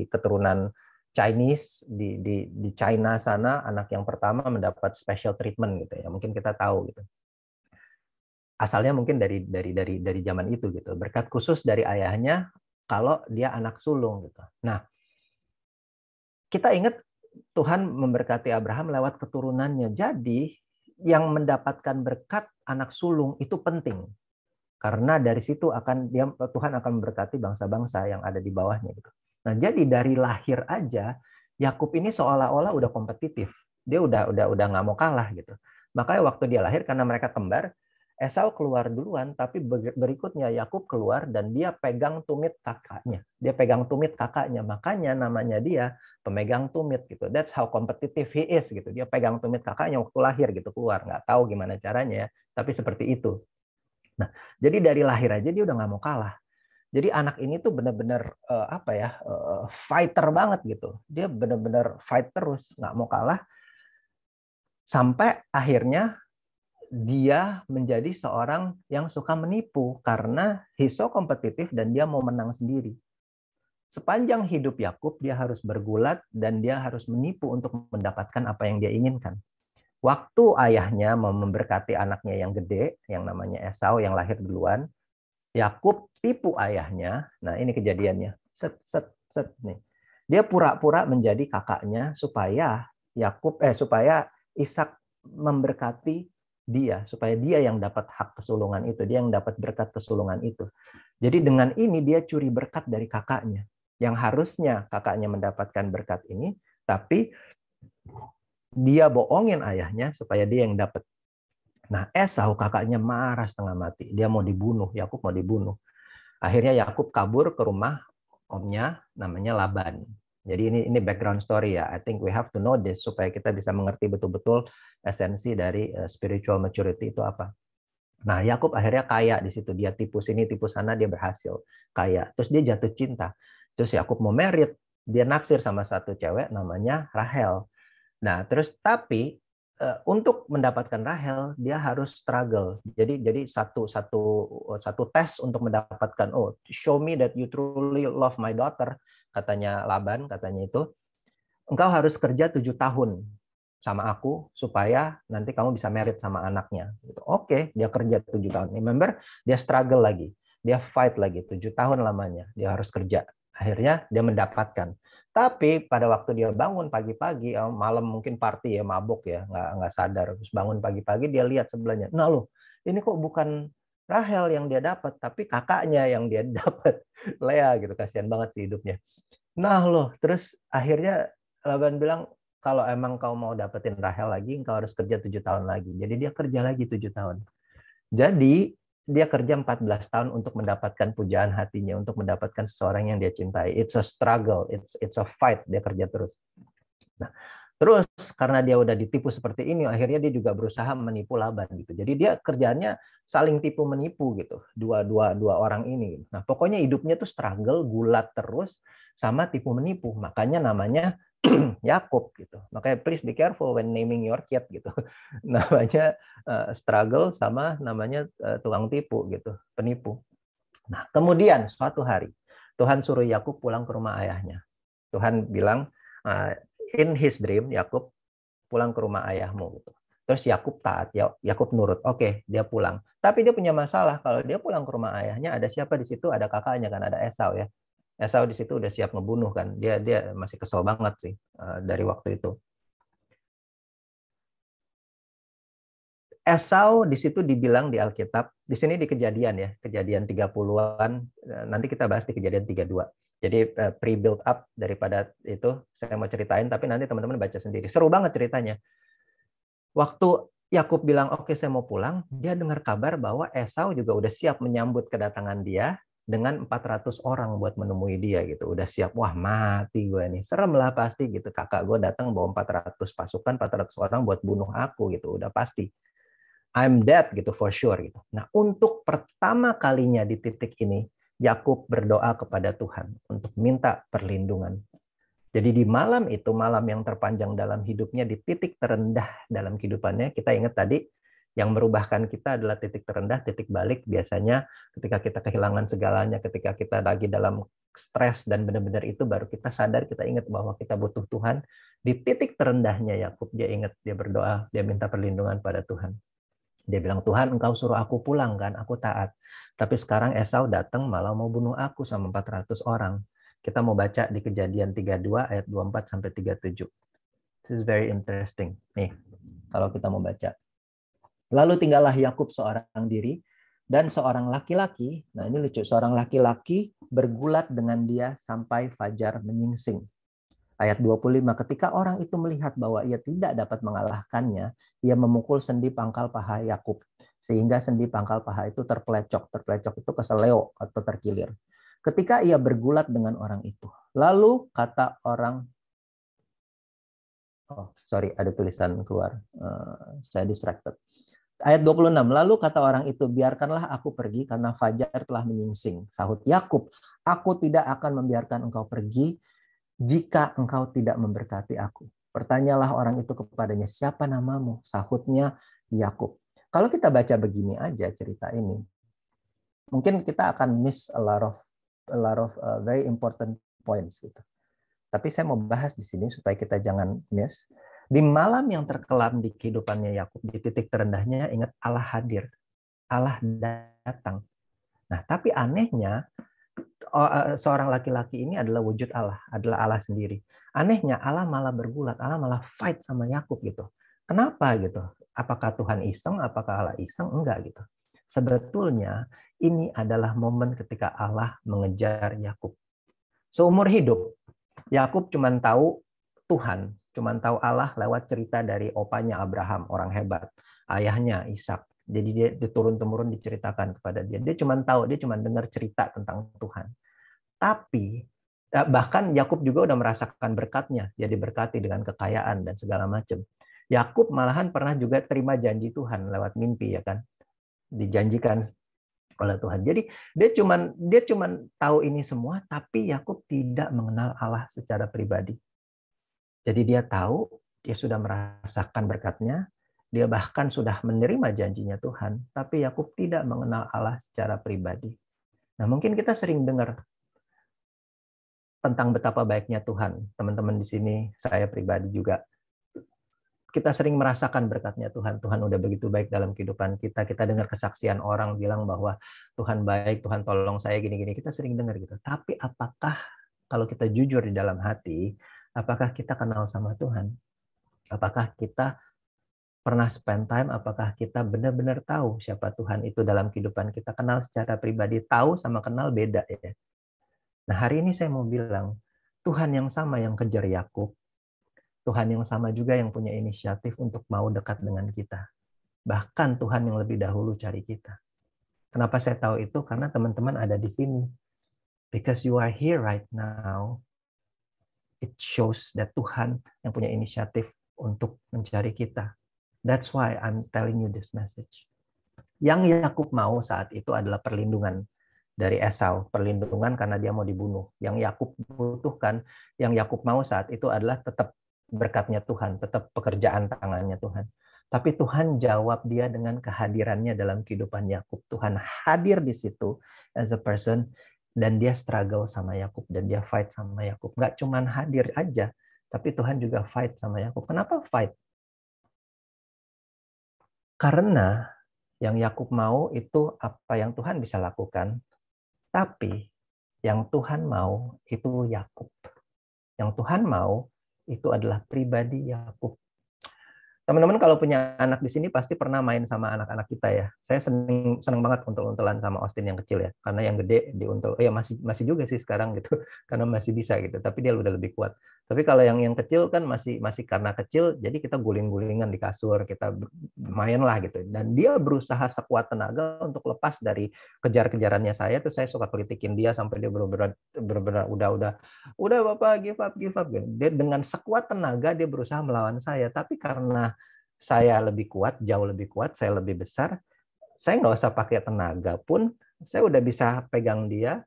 C: keturunan Chinese, di China sana, anak yang pertama mendapat special treatment gitu ya. Mungkin kita tahu gitu. Asalnya mungkin dari zaman itu gitu. Berkat khusus dari ayahnya kalau dia anak sulung gitu. Nah, kita ingat Tuhan memberkati Abraham lewat keturunannya. Jadi yang mendapatkan berkat anak sulung itu penting. Karena dari situ Tuhan akan memberkati bangsa-bangsa yang ada di bawahnya. Gitu. Nah, jadi dari lahir aja Yakub ini seolah-olah udah kompetitif. Dia udah nggak mau kalah gitu. Makanya waktu dia lahir, karena mereka kembar, Esau keluar duluan, tapi berikutnya Yakub keluar dan dia pegang tumit kakaknya. Dia pegang tumit kakaknya, makanya namanya dia pemegang tumit gitu. That's how competitive he is gitu. Dia pegang tumit kakaknya waktu lahir gitu, keluar. Nggak tahu gimana caranya, tapi seperti itu. Nah, jadi dari lahir aja dia udah nggak mau kalah. Jadi anak ini tuh benar-benar fighter banget gitu. Dia benar-benar fight terus, nggak mau kalah. Sampai akhirnya dia menjadi seorang yang suka menipu karena he's so kompetitif dan dia mau menang sendiri. Sepanjang hidup Yakub dia harus bergulat dan dia harus menipu untuk mendapatkan apa yang dia inginkan. Waktu ayahnya mau memberkati anaknya yang gede, yang namanya Esau yang lahir duluan, Yakub tipu ayahnya. Nah, ini kejadiannya. Set nih. Dia pura-pura menjadi kakaknya supaya supaya Ishak memberkati dia, supaya dia yang dapat hak kesulungan itu, dia yang dapat berkat kesulungan itu. Jadi dengan ini dia curi berkat dari kakaknya. Yang harusnya kakaknya mendapatkan berkat ini, tapi dia bohongin ayahnya supaya dia yang dapat. Nah, Esau kakaknya marah setengah mati. Dia mau dibunuh, Yakub mau dibunuh. Akhirnya Yakub kabur ke rumah omnya namanya Laban. Jadi ini background story ya. I think we have to know this supaya kita bisa mengerti betul-betul esensi dari spiritual maturity itu apa. Nah, Yakub akhirnya kaya di situ. Dia tipu sini, tipu sana, dia berhasil kaya. Terus dia jatuh cinta. Terus Yakub mau married, dia naksir sama satu cewek namanya Rahel. Nah, terus tapi untuk mendapatkan Rahel dia harus struggle. Jadi satu tes untuk mendapatkan show me that you truly love my daughter, katanya Laban, katanya itu engkau harus kerja 7 tahun sama aku supaya nanti kamu bisa married sama anaknya. Gitu. Oke, dia kerja 7 tahun. Remember, dia struggle lagi, dia fight lagi 7 tahun lamanya. Dia harus kerja. Akhirnya dia mendapatkan. Tapi pada waktu dia bangun pagi-pagi, malam mungkin party ya, mabuk ya, nggak sadar. Terus bangun pagi-pagi dia lihat sebelahnya. Nah loh, ini kok bukan Rahel yang dia dapat, tapi kakaknya yang dia dapat. Lea gitu, kasihan banget sih hidupnya. Nah loh, terus akhirnya Laban bilang, kalau emang kau mau dapetin Rahel lagi, engkau harus kerja 7 tahun lagi. Jadi dia kerja lagi 7 tahun. Jadi dia kerja 14 tahun untuk mendapatkan pujaan hatinya, untuk mendapatkan seseorang yang dia cintai. It's a struggle, it's a fight, dia kerja terus. Nah, terus karena dia udah ditipu seperti ini, akhirnya dia juga berusaha menipu Laban gitu. Jadi dia kerjanya saling tipu menipu gitu, dua orang ini. Nah, pokoknya hidupnya tuh struggle, gulat terus sama tipu menipu. Makanya namanya Yakub gitu. Makanya please be careful when naming your kid gitu. Namanya struggle sama namanya tukang tipu gitu, penipu. Nah, kemudian suatu hari Tuhan suruh Yakub pulang ke rumah ayahnya. Tuhan bilang in his dream, Yakub pulang ke rumah ayahmu gitu. Terus Yakub taat, Yakub nurut. Oke, dia pulang. Tapi dia punya masalah kalau dia pulang ke rumah ayahnya, ada siapa di situ? Ada kakaknya kan, ada Esau ya. Esau di situ udah siap ngebunuh kan. Dia masih kesel banget sih dari waktu itu. Esau di situ dibilang di Alkitab, di sini di Kejadian ya, Kejadian 30-an, nanti kita bahas di Kejadian 32. Jadi pre-build up daripada itu saya mau ceritain, tapi nanti teman-teman baca sendiri. Seru banget ceritanya. Waktu Yakub bilang, oke saya mau pulang, dia dengar kabar bahwa Esau juga udah siap menyambut kedatangan dia dengan 400 orang buat menemui dia gitu. Udah siap, wah mati gue nih. Serem lah pasti gitu. Kakak gue datang bawa 400 pasukan, 400 orang buat bunuh aku gitu. Udah pasti. I'm dead gitu for sure gitu. Nah, untuk pertama kalinya di titik ini, Yakub berdoa kepada Tuhan untuk minta perlindungan. Jadi di malam itu, malam yang terpanjang dalam hidupnya, di titik terendah dalam kehidupannya, kita ingat tadi, yang merubahkan kita adalah titik terendah, titik balik. Biasanya ketika kita kehilangan segalanya, ketika kita lagi dalam stres dan benar-benar itu, baru kita sadar, kita ingat bahwa kita butuh Tuhan. Di titik terendahnya Yakub, dia ingat, dia berdoa, dia minta perlindungan pada Tuhan. Dia bilang, Tuhan engkau suruh aku pulang kan, aku taat. Tapi sekarang Esau datang malah mau bunuh aku sama 400 orang. Kita mau baca di Kejadian 32 ayat 24 sampai 37. This is very interesting. Nih, kalau kita mau baca. Lalu tinggallah Yakub seorang diri dan seorang laki-laki. Nah, ini lucu, seorang laki-laki bergulat dengan dia sampai fajar menyingsing. Ayat 25, ketika orang itu melihat bahwa ia tidak dapat mengalahkannya, ia memukul sendi pangkal paha Yakub, sehingga sendi pangkal paha itu terpelecok. Terpelecok itu keseleo atau terkilir. Ketika ia bergulat dengan orang itu. Lalu kata orang, ada tulisan keluar, saya distracted. Ayat 26, lalu kata orang itu, biarkanlah aku pergi karena fajar telah menyingsing. Sahut Yakub, aku tidak akan membiarkan engkau pergi jika engkau tidak memberkati aku. Pertanyalah orang itu kepadanya, siapa namamu? Sahutnya Yakub. Kalau kita baca begini aja cerita ini, mungkin kita akan miss a lot of very important points gitu. Tapi saya mau bahas di sini supaya kita jangan miss. Di malam yang terkelam di kehidupannya Yakub, di titik terendahnya, ingat Allah hadir. Allah datang. Nah, tapi anehnya, seorang laki-laki ini adalah wujud Allah, adalah Allah sendiri. Anehnya, Allah malah bergulat, Allah malah fight sama Yakub gitu. Kenapa gitu? Apakah Tuhan iseng? Apakah Allah iseng? Enggak gitu. Sebetulnya, ini adalah momen ketika Allah mengejar Yakub. Seumur hidup, Yakub cuma tahu Tuhan, cuma tahu Allah lewat cerita dari opanya Abraham, orang hebat, ayahnya Ishak. Jadi dia turun-temurun diceritakan kepada dia. Dia cuma tahu, dia cuma dengar cerita tentang Tuhan. Tapi bahkan Yakub juga udah merasakan berkatnya, dia diberkati dengan kekayaan dan segala macam. Yakub malahan pernah juga terima janji Tuhan lewat mimpi, ya kan? Dijanjikan oleh Tuhan. Jadi dia cuman tahu ini semua, tapi Yakub tidak mengenal Allah secara pribadi. Jadi dia tahu, dia sudah merasakan berkatnya, dia bahkan sudah menerima janjinya Tuhan, tapi Yakub tidak mengenal Allah secara pribadi. Nah, mungkin kita sering dengar tentang betapa baiknya Tuhan. Teman-teman di sini, saya pribadi juga, kita sering merasakan berkatnya Tuhan. Tuhan udah begitu baik dalam kehidupan kita. Kita dengar kesaksian orang bilang bahwa Tuhan baik, Tuhan tolong saya gini-gini. Kita sering dengar gitu. Tapi apakah kalau kita jujur di dalam hati, apakah kita kenal sama Tuhan? Apakah kita pernah spend time? Apakah kita benar-benar tahu siapa Tuhan itu dalam kehidupan kita? Kenal secara pribadi, tahu sama kenal beda ya. Nah, hari ini saya mau bilang, Tuhan yang sama yang kejar Yakub, Tuhan yang sama juga yang punya inisiatif untuk mau dekat dengan kita. Bahkan Tuhan yang lebih dahulu cari kita. Kenapa saya tahu itu? Karena teman-teman ada di sini. Because you are here right now, it shows that Tuhan yang punya inisiatif untuk mencari kita. That's why I'm telling you this message. Yang Yakub mau saat itu adalah perlindungan dari Esau. Perlindungan karena dia mau dibunuh. Yang Yakub butuhkan, yang Yakub mau saat itu adalah tetap berkatnya Tuhan, tetap pekerjaan tangannya Tuhan. Tapi Tuhan jawab dia dengan kehadirannya dalam kehidupan Yakub. Tuhan hadir di situ as a person, dan dia struggle sama Yakub, dan dia fight sama Yakub. Nggak cuman hadir aja, tapi Tuhan juga fight sama Yakub. Kenapa fight? Karena yang Yakub mau itu apa yang Tuhan bisa lakukan, tapi yang Tuhan mau itu Yakub. Yang Tuhan mau itu adalah pribadi Yakub. Teman-teman kalau punya anak di sini pasti pernah main sama anak-anak kita ya. Saya seneng banget untul-untulan sama Austin yang kecil ya. Karena yang gede diuntul, ya masih juga sih sekarang gitu. Karena masih bisa gitu. Tapi dia udah lebih kuat. Tapi kalau yang kecil kan masih karena kecil, jadi kita guling-gulingan di kasur, kita main lah gitu. Dan dia berusaha sekuat tenaga untuk lepas dari kejar-kejarannya saya. Tuh saya suka kritikin dia sampai dia benar-benar udah Bapak give up. Dia dengan sekuat tenaga dia berusaha melawan saya. Tapi karena saya lebih kuat, jauh lebih kuat, saya lebih besar, saya nggak usah pakai tenaga pun, saya udah bisa pegang dia.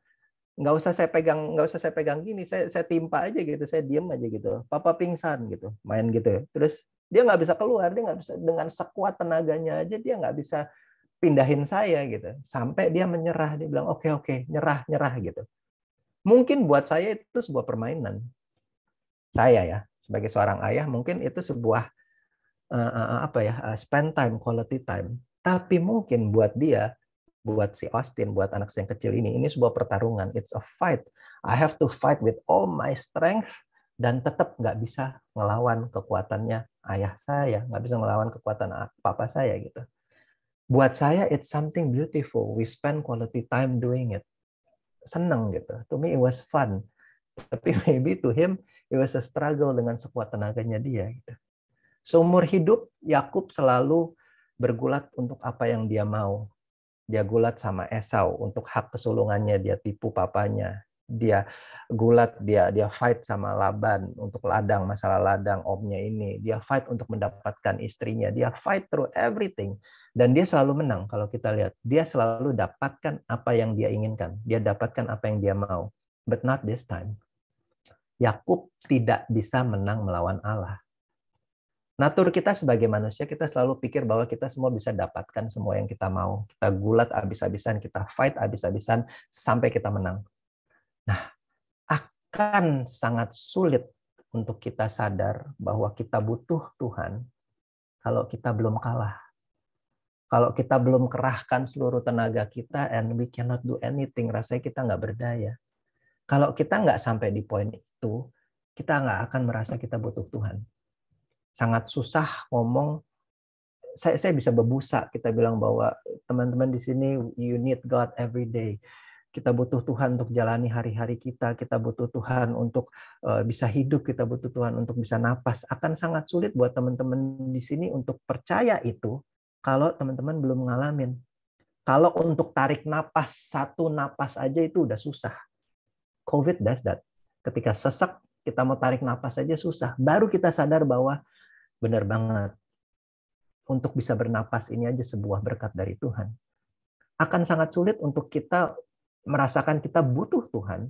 C: Nggak usah saya pegang gini, saya timpa aja gitu, saya diem aja gitu. Papa pingsan gitu, main gitu. Terus dia nggak bisa keluar, dia nggak bisa, dengan sekuat tenaganya aja dia nggak bisa pindahin saya gitu. Sampai dia menyerah, dia bilang oke, nyerah gitu. Mungkin buat saya itu sebuah permainan. Saya ya, sebagai seorang ayah, mungkin itu sebuah spend time, quality time. Tapi mungkin buat dia, buat si Austin, buat anak yang kecil ini sebuah pertarungan. It's a fight. I have to fight with all my strength, dan tetap nggak bisa ngelawan kekuatannya ayah saya, nggak bisa ngelawan kekuatan papa saya gitu. Buat saya, it's something beautiful. We spend quality time doing it. Seneng gitu. To me, it was fun. Tapi maybe to him, it was a struggle dengan sekuat tenaganya dia gitu. Seumur hidup, Yakub selalu bergulat untuk apa yang dia mau. Dia gulat sama Esau untuk hak kesulungannya, dia tipu papanya. dia gulat, dia fight sama Laban untuk ladang, masalah ladang omnya ini, dia fight untuk mendapatkan istrinya, dia fight through everything, dan dia selalu menang. Kalau kita lihat, dia selalu dapatkan apa yang dia inginkan, dia dapatkan apa yang dia mau. But not this time. Yakub tidak bisa menang melawan Allah. Natur kita sebagai manusia, kita selalu pikir bahwa kita semua bisa dapatkan semua yang kita mau. Kita gulat habis-habisan, kita fight habis-habisan sampai kita menang. Nah, akan sangat sulit untuk kita sadar bahwa kita butuh Tuhan kalau kita belum kalah. Kalau kita belum kerahkan seluruh tenaga kita and we cannot do anything, rasanya kita nggak berdaya. Kalau kita nggak sampai di poin itu, kita nggak akan merasa kita butuh Tuhan. Sangat susah ngomong, saya bisa berbusa, kita bilang bahwa teman-teman di sini, you need God every day. Kita butuh Tuhan untuk jalani hari-hari kita, kita butuh Tuhan untuk bisa hidup, kita butuh Tuhan untuk bisa napas. Akan sangat sulit buat teman-teman di sini untuk percaya itu kalau teman-teman belum ngalamin. Kalau untuk tarik napas, satu napas aja itu udah susah. COVID does that. Ketika sesak, kita mau tarik napas aja susah. Baru kita sadar bahwa benar banget. Untuk bisa bernapas ini aja sebuah berkat dari Tuhan. Akan sangat sulit untuk kita merasakan kita butuh Tuhan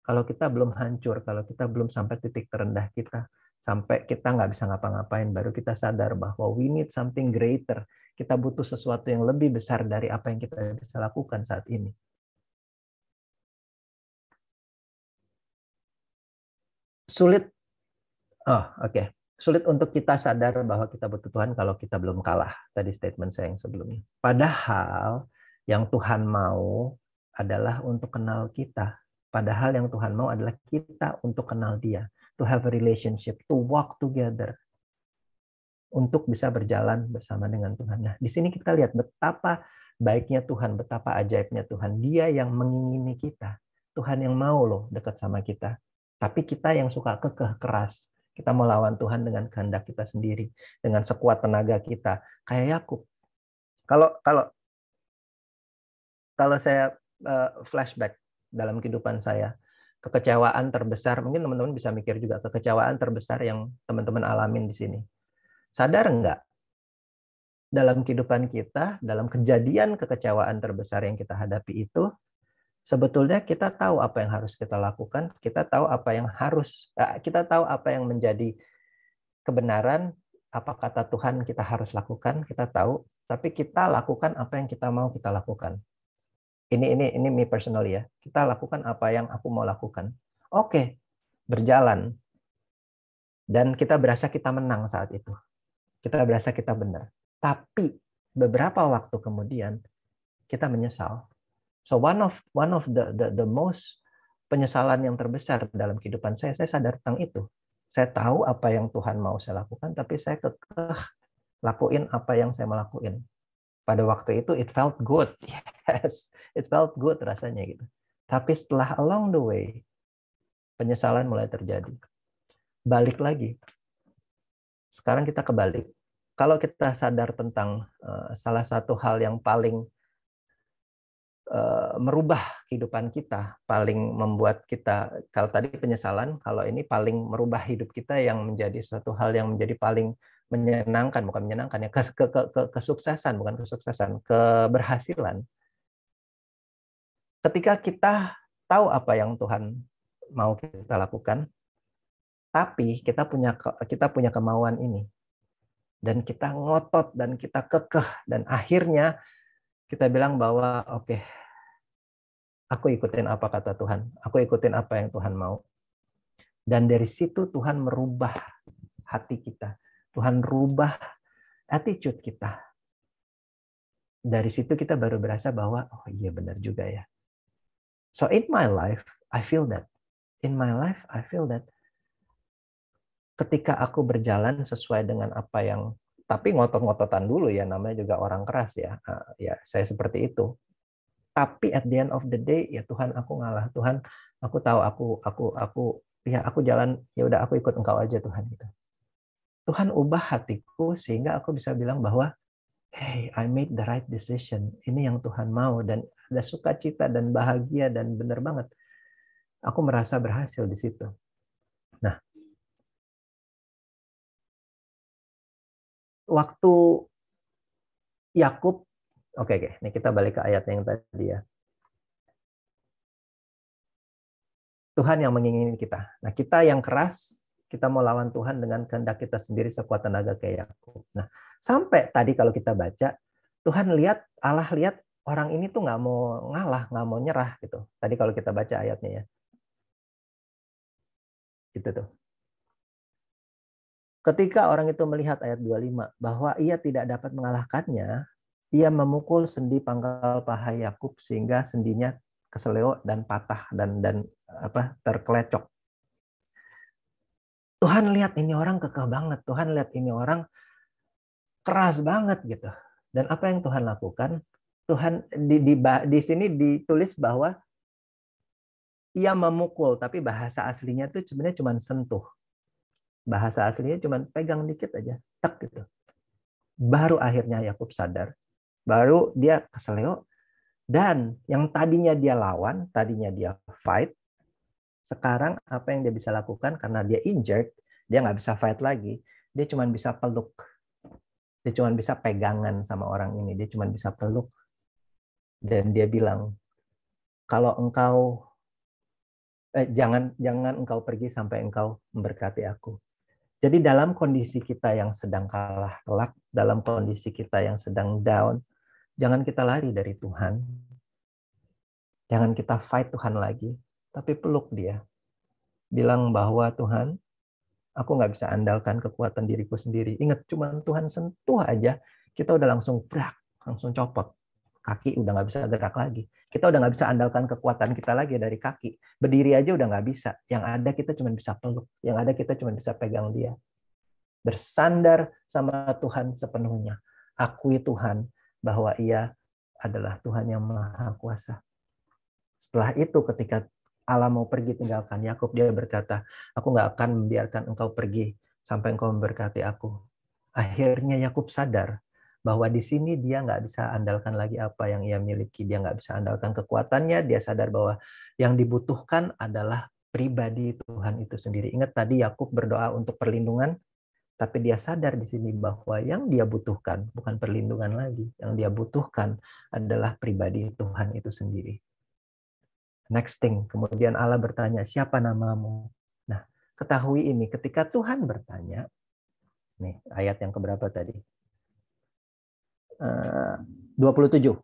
C: kalau kita belum hancur, kalau kita belum sampai titik terendah kita, sampai kita nggak bisa ngapa-ngapain, baru kita sadar bahwa we need something greater. Kita butuh sesuatu yang lebih besar dari apa yang kita bisa lakukan saat ini. Sulit, oke. Sulit untuk kita sadar bahwa kita butuh Tuhan kalau kita belum kalah. Tadi statement saya yang sebelumnya. Padahal yang Tuhan mau adalah untuk kenal kita. Padahal yang Tuhan mau adalah kita untuk kenal Dia. To have a relationship, to walk together. Untuk bisa berjalan bersama dengan Tuhan. Nah, di sini kita lihat betapa baiknya Tuhan, betapa ajaibnya Tuhan. Dia yang mengingini kita. Tuhan yang mau loh dekat sama kita. Tapi kita yang suka kekeh, keras. Kita mau lawan Tuhan dengan kehendak kita sendiri, dengan sekuat tenaga kita, kayak Yakub. Kalau saya flashback dalam kehidupan saya, kekecewaan terbesar, mungkin teman-teman bisa mikir juga, kekecewaan terbesar yang teman-teman alamin di sini. Sadar enggak? Dalam kehidupan kita, dalam kejadian kekecewaan terbesar yang kita hadapi itu, sebetulnya kita tahu apa yang harus kita lakukan, kita tahu apa yang menjadi kebenaran, apa kata Tuhan kita harus lakukan, kita tahu, tapi kita lakukan apa yang kita mau kita lakukan. Ini me personally ya. Kita lakukan apa yang aku mau lakukan. Oke, berjalan. Dan kita berasa kita menang saat itu. Kita berasa kita benar. Tapi beberapa waktu kemudian kita menyesal. So one of the most penyesalan yang terbesar dalam kehidupan saya sadar tentang itu. Saya tahu apa yang Tuhan mau saya lakukan, tapi saya kekeh lakuin apa yang saya mau lakuin. Pada waktu itu it felt good. Yes, it felt good rasanya gitu. Tapi setelah along the way, penyesalan mulai terjadi. Balik lagi. Sekarang kita kebalik. Kalau kita sadar tentang salah satu hal yang paling merubah kehidupan kita, paling membuat kita, kalau tadi penyesalan, kalau ini paling merubah hidup kita yang menjadi suatu hal yang menjadi paling menyenangkan, bukan menyenangkan ya, kesuksesan, bukan kesuksesan, keberhasilan. Ketika kita tahu apa yang Tuhan mau kita lakukan, tapi kita punya kemauan ini, dan kita ngotot dan kita kekeh, dan akhirnya kita bilang bahwa oke, aku ikutin apa kata Tuhan, aku ikutin apa yang Tuhan mau. Dan dari situ Tuhan merubah hati kita, Tuhan rubah attitude kita. Dari situ kita baru berasa bahwa oh iya benar juga ya. So in my life, I feel that. In my life, I feel that. Ketika aku berjalan sesuai dengan apa yang, tapi ngotot-ngototan dulu ya, namanya juga orang keras ya. Ya, saya seperti itu. Tapi at the end of the day, ya Tuhan aku ngalah. Tuhan, aku tahu aku jalan, ya udah aku ikut Engkau aja Tuhan gitu. Tuhan ubah hatiku sehingga aku bisa bilang bahwa hey, I made the right decision. Ini yang Tuhan mau dan ada sukacita dan bahagia dan benar banget. Aku merasa berhasil di situ. Nah, waktu Yakub, oke, ini kita balik ke ayat yang tadi ya. Tuhan yang mengingini kita. Nah, kita yang keras, kita mau lawan Tuhan dengan kehendak kita sendiri sekuat tenaga kayak Yakub. Nah, sampai tadi kalau kita baca, Tuhan lihat, Allah lihat orang ini tuh nggak mau ngalah, nggak mau nyerah gitu. Tadi kalau kita baca ayatnya ya. Itu tuh. Ketika orang itu melihat ayat 25 bahwa ia tidak dapat mengalahkannya, ia memukul sendi pangkal paha Yakub sehingga sendinya keseleo dan patah dan terkelecok. Tuhan lihat ini orang kekeh banget, Tuhan lihat ini orang keras banget gitu. Dan apa yang Tuhan lakukan? Tuhan di sini ditulis bahwa ia memukul, tapi bahasa aslinya tuh sebenarnya cuma sentuh. Bahasa aslinya cuma pegang dikit aja, tek gitu. Baru akhirnya Yakub sadar, baru dia keseleo. Dan yang tadinya dia lawan, tadinya dia fight, sekarang apa yang dia bisa lakukan karena dia injured, dia nggak bisa fight lagi, dia cuma bisa peluk. Dia cuma bisa pegangan sama orang ini, dia cuma bisa peluk. Dan dia bilang, kalau engkau jangan engkau pergi sampai engkau memberkati aku. Jadi dalam kondisi kita yang sedang kalah telak, dalam kondisi kita yang sedang down, jangan kita lari dari Tuhan. Jangan kita fight Tuhan lagi, tapi peluk dia. Bilang bahwa Tuhan, aku nggak bisa andalkan kekuatan diriku sendiri. Ingat, cuma Tuhan sentuh aja, kita udah langsung brak, langsung copot. Kaki udah nggak bisa gerak lagi. Kita udah nggak bisa andalkan kekuatan kita lagi dari kaki. Berdiri aja udah nggak bisa. Yang ada kita cuma bisa peluk. Yang ada kita cuma bisa pegang dia. Bersandar sama Tuhan sepenuhnya. Akui Tuhan bahwa ia adalah Tuhan yang Maha Kuasa. Setelah itu ketika Allah mau pergi tinggalkan Yakub, dia berkata, aku nggak akan membiarkan engkau pergi sampai engkau memberkati aku. Akhirnya Yakub sadar bahwa di sini dia nggak bisa andalkan lagi apa yang ia miliki. Dia nggak bisa andalkan kekuatannya. Dia sadar bahwa yang dibutuhkan adalah pribadi Tuhan itu sendiri. Ingat tadi Yakub berdoa untuk perlindungan, tapi dia sadar di sini bahwa yang dia butuhkan bukan perlindungan lagi. Yang dia butuhkan adalah pribadi Tuhan itu sendiri. Next thing, kemudian Allah bertanya, siapa namamu? Nah, ketahui ini, ketika Tuhan bertanya, nih ayat yang keberapa tadi? 27.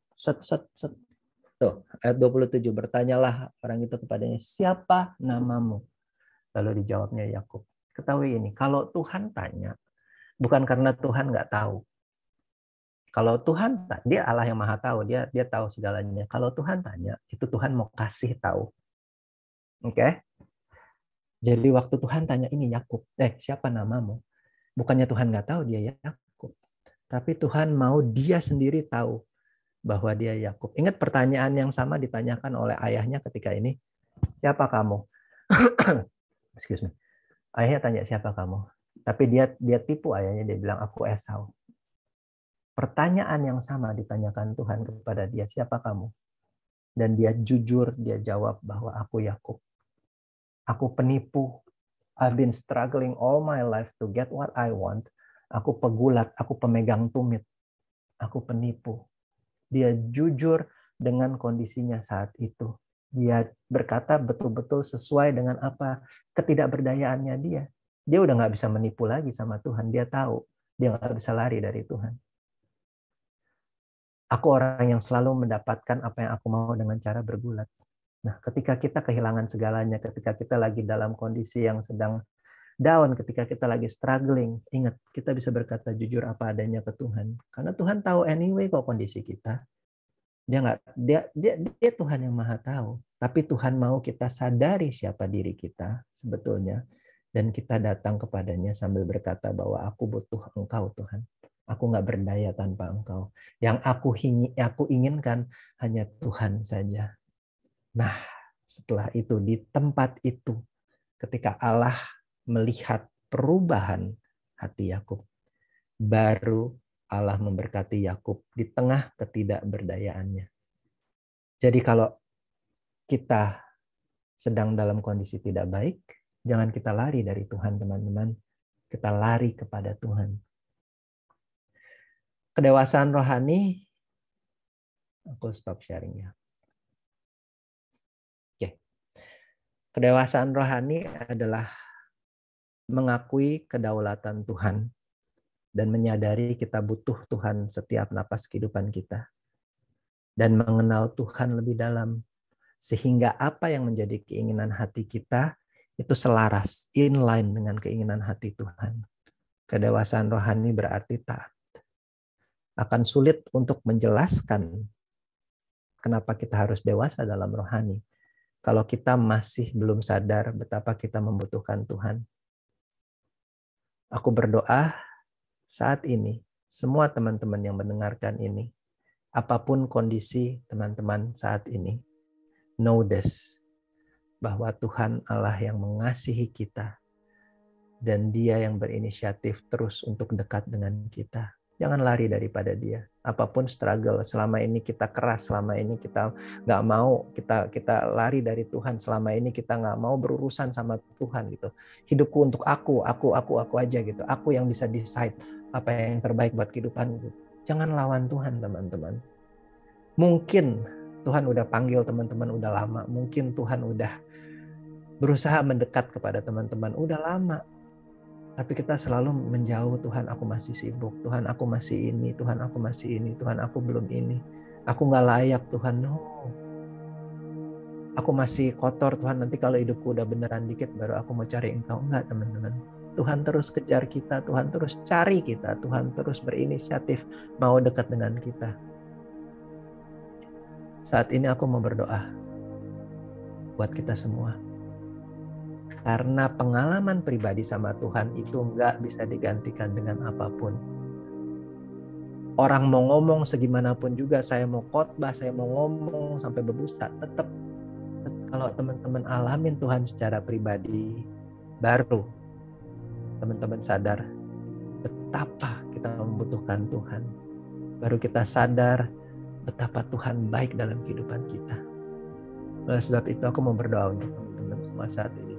C: Tuh, ayat 27. Bertanyalah orang itu kepadanya, siapa namamu? Lalu dijawabnya Yakub. Ketahui ini, kalau Tuhan tanya, bukan karena Tuhan nggak tahu. Kalau Tuhan, dia Allah yang Maha Tahu, dia tahu segalanya. Kalau Tuhan tanya, itu Tuhan mau kasih tahu. Oke? Jadi waktu Tuhan tanya ini Yakub, siapa namamu? Bukannya Tuhan nggak tahu dia Yakub, tapi Tuhan mau dia sendiri tahu bahwa dia Yakub. Ingat pertanyaan yang sama ditanyakan oleh ayahnya ketika ini, siapa kamu? Excuse me. Ayahnya tanya siapa kamu, tapi dia tipu ayahnya, dia bilang aku Esau. Pertanyaan yang sama ditanyakan Tuhan kepada dia, siapa kamu? Dan dia jujur, dia jawab bahwa aku Yakub. Aku penipu. I've been struggling all my life to get what I want. Aku pegulat, aku pemegang tumit. Aku penipu. Dia jujur dengan kondisinya saat itu. Dia berkata betul-betul sesuai dengan apa ketidakberdayaannya dia. Dia udah nggak bisa menipu lagi sama Tuhan. Dia tahu dia nggak bisa lari dari Tuhan. Aku orang yang selalu mendapatkan apa yang aku mau dengan cara bergulat. Nah, ketika kita kehilangan segalanya, ketika kita lagi dalam kondisi yang sedang down, ketika kita lagi struggling, ingat, kita bisa berkata jujur apa adanya ke Tuhan. Karena Tuhan tahu anyway kok kondisi kita. Dia Tuhan yang Maha Tahu. Tapi Tuhan mau kita sadari siapa diri kita sebetulnya. Dan kita datang kepadanya sambil berkata bahwa aku butuh Engkau Tuhan. Aku nggak berdaya tanpa Engkau. Yang aku inginkan hanya Tuhan saja. Nah, setelah itu di tempat itu, ketika Allah melihat perubahan hati Yakub, baru Allah memberkati Yakub di tengah ketidakberdayaannya. Jadi kalau kita sedang dalam kondisi tidak baik, jangan kita lari dari Tuhan, teman-teman. Kita lari kepada Tuhan. Kedewasaan rohani, aku stop sharing ya. Oke. Kedewasaan rohani adalah mengakui kedaulatan Tuhan dan menyadari kita butuh Tuhan setiap napas kehidupan kita. Dan mengenal Tuhan lebih dalam. Sehingga apa yang menjadi keinginan hati kita itu selaras, inline dengan keinginan hati Tuhan. Kedewasaan rohani berarti taat. Akan sulit untuk menjelaskan kenapa kita harus dewasa dalam rohani. Kalau kita masih belum sadar betapa kita membutuhkan Tuhan. Aku berdoa saat ini, semua teman-teman yang mendengarkan ini, apapun kondisi teman-teman saat ini, know this, bahwa Tuhan Allah yang mengasihi kita, dan Dia yang berinisiatif terus untuk dekat dengan kita. Jangan lari daripada Dia. Apapun struggle, selama ini kita keras, selama ini kita nggak mau, kita lari dari Tuhan, selama ini kita nggak mau berurusan sama Tuhan gitu. Hidupku untuk aku aja gitu. Aku yang bisa decide apa yang terbaik buat kehidupanku. Jangan lawan Tuhan, teman-teman. Mungkin Tuhan udah panggil teman-teman udah lama. Mungkin Tuhan udah berusaha mendekat kepada teman-teman udah lama. Tapi kita selalu menjauh, Tuhan aku masih sibuk, Tuhan aku masih ini, Tuhan aku masih ini, Tuhan aku belum ini. Aku gak layak Tuhan, no. Aku masih kotor Tuhan, nanti kalau hidupku udah beneran dikit baru aku mau cari Engkau. Enggak teman-teman. Tuhan terus kejar kita, Tuhan terus cari kita, Tuhan terus berinisiatif mau dekat dengan kita. Saat ini aku mau berdoa buat kita semua. Karena pengalaman pribadi sama Tuhan itu nggak bisa digantikan dengan apapun. Orang mau ngomong segimanapun juga, saya mau khotbah, saya mau ngomong sampai berbusa, tetap kalau teman-teman alamin Tuhan secara pribadi, baru teman-teman sadar betapa kita membutuhkan Tuhan. Baru kita sadar betapa Tuhan baik dalam kehidupan kita. Oleh sebab itu aku mau berdoa untuk teman-teman semua saat ini.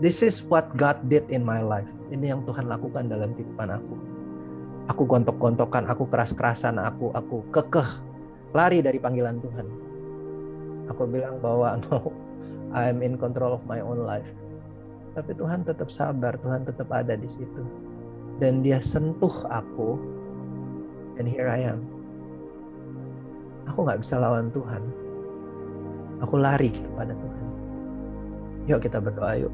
C: This is what God did in my life. Ini yang Tuhan lakukan dalam kehidupan aku. Aku gontok-gontokan, aku keras-kerasan, aku kekeh lari dari panggilan Tuhan. Aku bilang bahwa no, I am in control of my own life. Tapi Tuhan tetap sabar, Tuhan tetap ada di situ. Dan Dia sentuh aku, and here I am. Aku nggak bisa lawan Tuhan. Aku lari kepada Tuhan. Yuk kita berdoa yuk.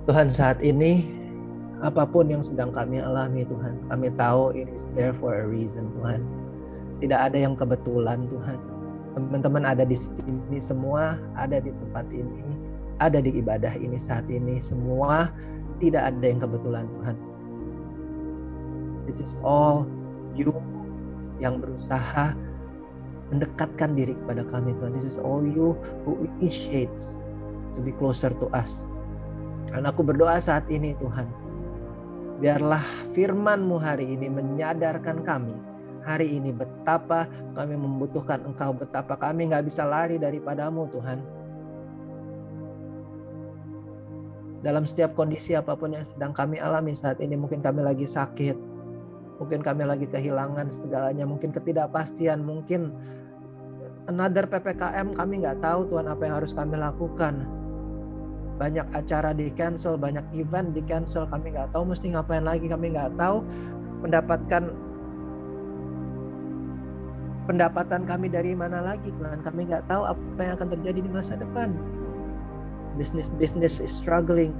C: Tuhan, saat ini apapun yang sedang kami alami Tuhan, kami tahu it is there for a reason Tuhan. Tidak ada yang kebetulan Tuhan. Teman-teman ada di sini semua, ada di tempat ini, ada di ibadah ini saat ini, semua tidak ada yang kebetulan Tuhan. This is all you yang berusaha mendekatkan diri kepada kami Tuhan. This is all you who initiates to be closer to us. Dan aku berdoa saat ini Tuhan, biarlah firman-Mu hari ini menyadarkan kami hari ini betapa kami membutuhkan Engkau, betapa kami gak bisa lari daripada-Mu Tuhan. Dalam setiap kondisi apapun yang sedang kami alami saat ini, mungkin kami lagi sakit, mungkin kami lagi kehilangan segalanya, mungkin ketidakpastian, mungkin another PPKM, kami gak tahu Tuhan apa yang harus kami lakukan. Banyak acara di cancel, banyak event di cancel, kami nggak tahu mesti ngapain lagi, kami nggak tahu pendapatan kami dari mana lagi Tuhan, kami nggak tahu apa yang akan terjadi di masa depan. Business is struggling.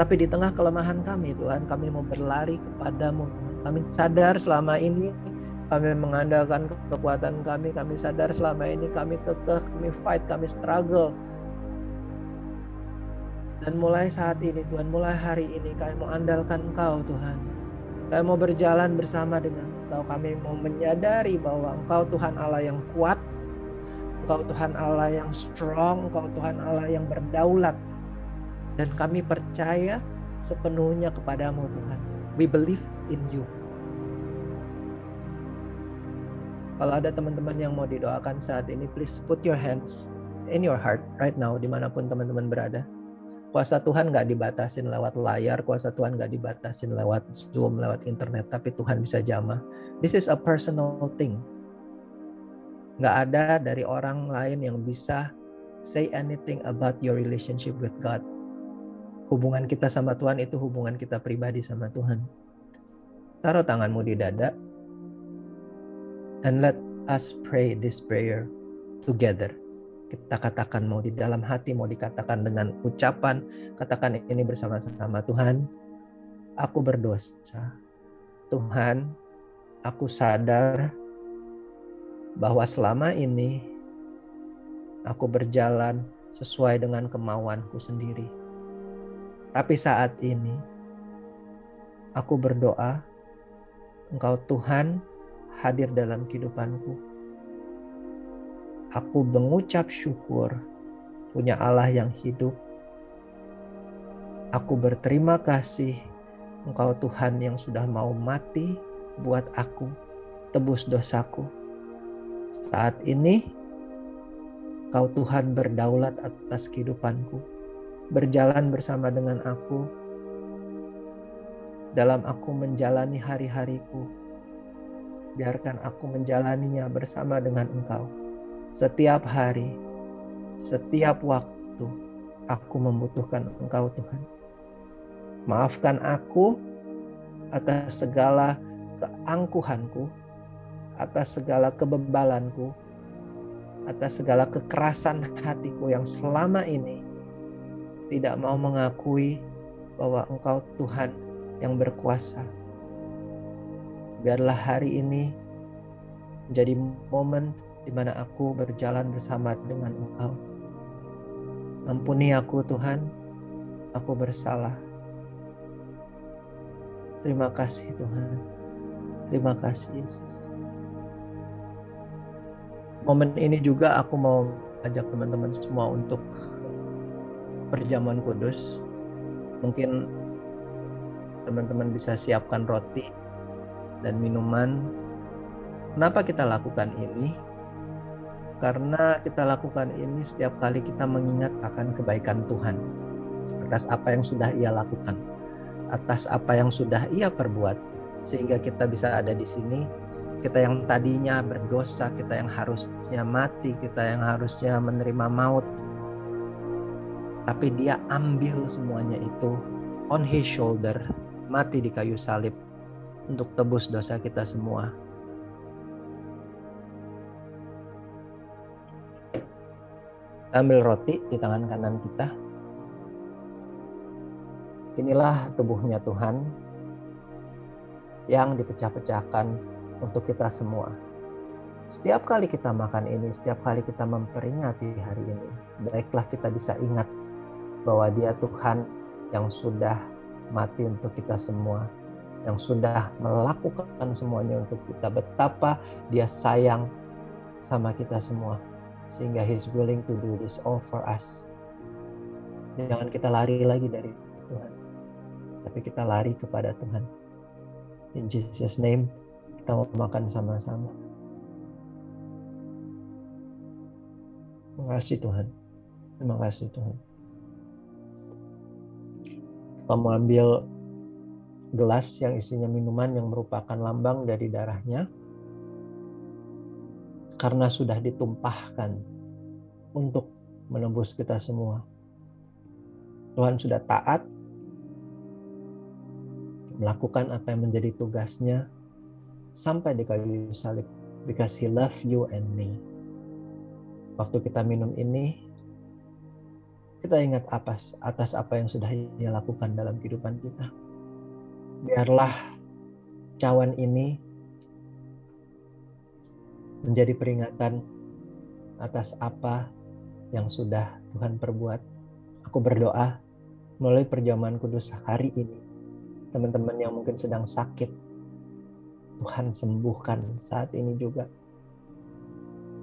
C: Tapi di tengah kelemahan kami Tuhan, kami mau berlari kepada-Mu Tuhan. Kami sadar selama ini kami mengandalkan kekuatan kami sadar selama ini kami kekeh, kami fight, kami struggle. Dan mulai saat ini Tuhan, mulai hari ini kami mau andalkan Engkau Tuhan. Kami mau berjalan bersama dengan Engkau. Kami mau menyadari bahwa Engkau Tuhan Allah yang kuat, Engkau Tuhan Allah yang strong, Engkau Tuhan Allah yang berdaulat. Dan kami percaya sepenuhnya kepada-Mu Tuhan. We believe in You. Kalau ada teman-teman yang mau didoakan saat ini, please put your hands in your heart right now, dimanapun teman-teman berada. Kuasa Tuhan nggak dibatasin lewat layar, kuasa Tuhan nggak dibatasin lewat Zoom, lewat internet, tapi Tuhan bisa jamah. This is a personal thing. Nggak ada dari orang lain yang bisa say anything about your relationship with God. Hubungan kita sama Tuhan itu hubungan kita pribadi sama Tuhan. Taruh tanganmu di dada, and let us pray this prayer together. Kita katakan, mau di dalam hati, mau dikatakan dengan ucapan, katakan ini bersama-sama. Tuhan, aku berdosa. Tuhan, aku sadar bahwa selama ini aku berjalan sesuai dengan kemauanku sendiri. Tapi saat ini aku berdoa, Engkau Tuhan hadir dalam kehidupanku. Aku mengucap syukur punya Allah yang hidup. Aku berterima kasih Engkau Tuhan yang sudah mau mati buat aku, tebus dosaku. Saat ini Engkau Tuhan berdaulat atas kehidupanku, berjalan bersama dengan aku dalam aku menjalani hari-hariku. Biarkan aku menjalaninya bersama dengan Engkau. Setiap hari, setiap waktu, aku membutuhkan Engkau Tuhan. Maafkan aku atas segala keangkuhanku, atas segala kebebalanku, atas segala kekerasan hatiku yang selama ini tidak mau mengakui bahwa Engkau Tuhan yang berkuasa. Biarlah hari ini menjadi momen di mana aku berjalan bersama dengan Engkau. Ampuni aku Tuhan, aku bersalah. Terima kasih Tuhan, terima kasih Yesus. Momen ini juga aku mau ajak teman-teman semua untuk perjamuan kudus. Mungkin teman-teman bisa siapkan roti dan minuman. Kenapa kita lakukan ini? Karena kita lakukan ini setiap kali kita mengingat akan kebaikan Tuhan atas apa yang sudah Ia lakukan, atas apa yang sudah Ia perbuat, sehingga kita bisa ada di sini. Kita yang tadinya berdosa, kita yang harusnya mati, kita yang harusnya menerima maut, tapi Dia ambil semuanya itu on His shoulder, mati di kayu salib untuk tebus dosa kita semua. Ambil roti di tangan kanan kita. Inilah tubuhnya Tuhan yang dipecah-pecahkan untuk kita semua. Setiap kali kita makan ini, setiap kali kita memperingati hari ini, baiklah kita bisa ingat bahwa Dia Tuhan yang sudah mati untuk kita semua, yang sudah melakukan semuanya untuk kita. Betapa Dia sayang sama kita semua, sehingga He's willing to do this all for us. Jangan kita lari lagi dari Tuhan, tapi kita lari kepada Tuhan. In Jesus' name, kita mau makan sama-sama. Terima kasih Tuhan. Terima kasih Tuhan. Kamu ambil gelas yang isinya minuman yang merupakan lambang dari darahnya, karena sudah ditumpahkan untuk menebus kita semua. Tuhan sudah taat melakukan apa yang menjadi tugasnya sampai di kayu salib, because He loved you and me. Waktu kita minum ini, kita ingat atas apa yang sudah Ia lakukan dalam kehidupan kita. Biarlah cawan ini menjadi peringatan atas apa yang sudah Tuhan perbuat. Aku berdoa melalui perjamuan kudus hari ini, teman-teman yang mungkin sedang sakit, Tuhan sembuhkan saat ini juga.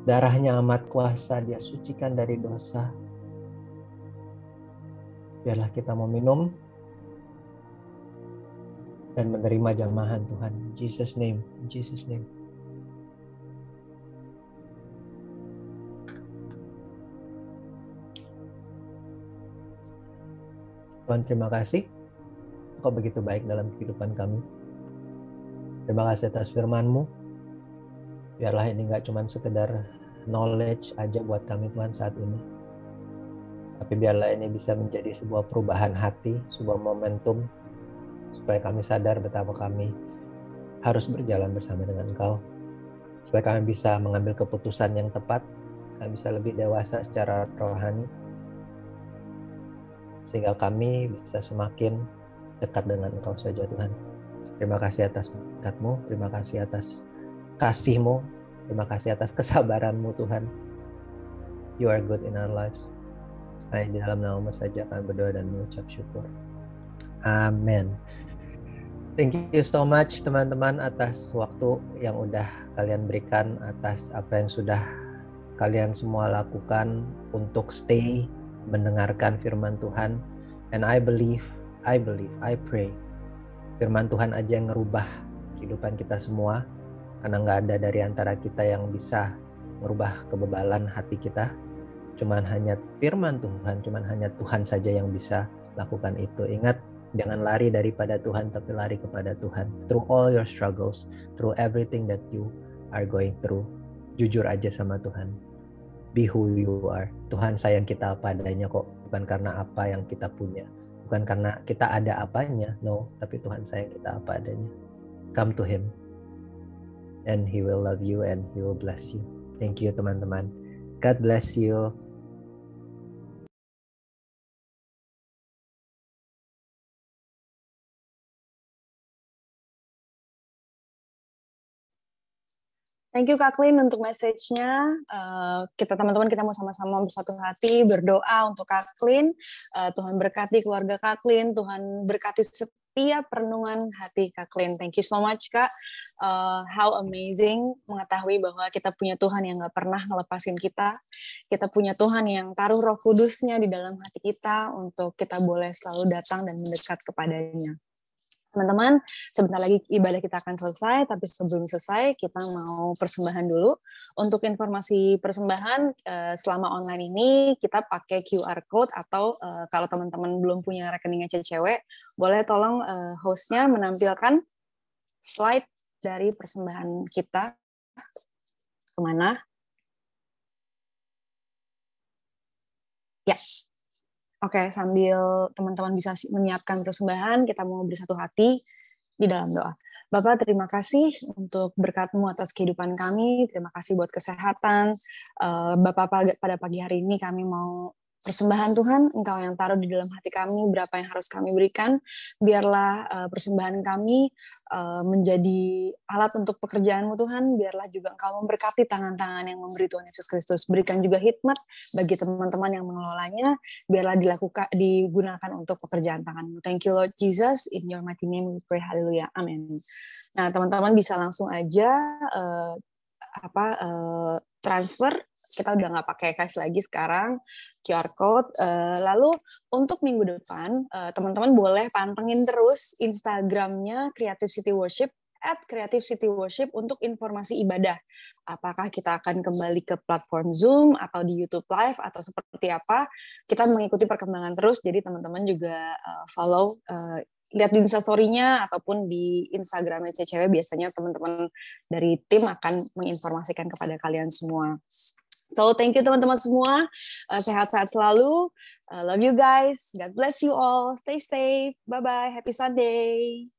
C: Darahnya amat kuasa, Dia sucikan dari dosa. Biarlah kita mau minum dan menerima jamahan Tuhan. In Jesus' name, in Jesus' name. Tuhan, terima kasih. Engkau begitu baik dalam kehidupan kami. Terima kasih atas firman-Mu. Biarlah ini nggak cuma sekedar knowledge aja buat kami Tuhan saat ini. Tapi biarlah ini bisa menjadi sebuah perubahan hati, sebuah momentum, supaya kami sadar betapa kami harus berjalan bersama dengan Engkau. Supaya kami bisa mengambil keputusan yang tepat, kami bisa lebih dewasa secara rohani, sehingga kami bisa semakin dekat dengan Engkau saja Tuhan. Terima kasih atas berkat-Mu, terima kasih atas kasih-Mu, terima kasih atas kesabaran-Mu Tuhan. You are good in our lives. Hanya di dalam nama-Mu saja kami berdoa dan mengucap syukur. Amin. Thank you so much teman-teman atas waktu yang udah kalian berikan, atas apa yang sudah kalian semua lakukan untuk stay mendengarkan firman Tuhan. And I pray firman Tuhan aja yang ngerubah kehidupan kita semua, karena nggak ada dari antara kita yang bisa merubah kebebalan hati kita. Cuman hanya firman Tuhan, cuman hanya Tuhan saja yang bisa lakukan itu. Ingat, jangan lari daripada Tuhan, tapi lari kepada Tuhan. Through all your struggles, through everything that you are going through, jujur aja sama Tuhan. Be who you are. Tuhan sayang kita apa adanya kok, bukan karena apa yang kita punya, bukan karena kita ada apanya, no, tapi Tuhan sayang kita apa adanya. Come to Him, and He will love you and He will bless you. Thank you teman-teman. God bless you.
A: Thank you Kak Klin untuk message-nya. Kita teman-teman, kita mau sama-sama bersatu hati berdoa untuk Kak Klin. Tuhan berkati keluarga Kak Klin, Tuhan berkati setiap renungan hati Kak Klin. Thank you so much Kak. How amazing mengetahui bahwa kita punya Tuhan yang gak pernah ngelepasin kita. Kita punya Tuhan yang taruh Roh Kudus-Nya di dalam hati kita untuk kita boleh selalu datang dan mendekat kepadanya. Teman-teman, sebentar lagi ibadah kita akan selesai, tapi sebelum selesai kita mau persembahan dulu. Untuk informasi persembahan selama online ini kita pakai QR code, atau kalau teman-teman belum punya rekeningnya cewek, boleh tolong hostnya menampilkan slide dari persembahan kita kemana. Ya. Oke, sambil teman-teman bisa menyiapkan persembahan, kita mau bersatu hati di dalam doa. Bapak, terima kasih untuk berkat-Mu atas kehidupan kami. Terima kasih buat kesehatan. Bapak, pada pagi hari ini kami mau persembahan Tuhan, Engkau yang taruh di dalam hati kami, berapa yang harus kami berikan. Biarlah persembahan kami menjadi alat untuk pekerjaan-Mu Tuhan. Biarlah juga Engkau memberkati tangan-tangan yang memberi Tuhan Yesus Kristus. Berikan juga hikmat bagi teman-teman yang mengelolanya. Biarlah digunakan untuk pekerjaan tangan-Mu. Thank you Lord Jesus. In your mighty name we pray. Hallelujah. Amin. Nah, teman-teman bisa langsung aja transfer. Kita udah nggak pakai cash lagi sekarang, QR code. Lalu untuk minggu depan, teman-teman boleh pantengin terus Instagramnya Creative City Worship, @CreativeCityWorship untuk informasi ibadah. Apakah kita akan kembali ke platform Zoom atau di YouTube Live atau seperti apa? Kita mengikuti perkembangan terus, jadi teman-teman juga follow, lihat di Instastory-nya ataupun di Instagramnya CCW. Biasanya teman-teman dari tim akan menginformasikan kepada kalian semua. So, thank you teman-teman semua. Sehat-sehat selalu. Love you guys. God bless you all. Stay safe. Bye-bye. Happy Sunday.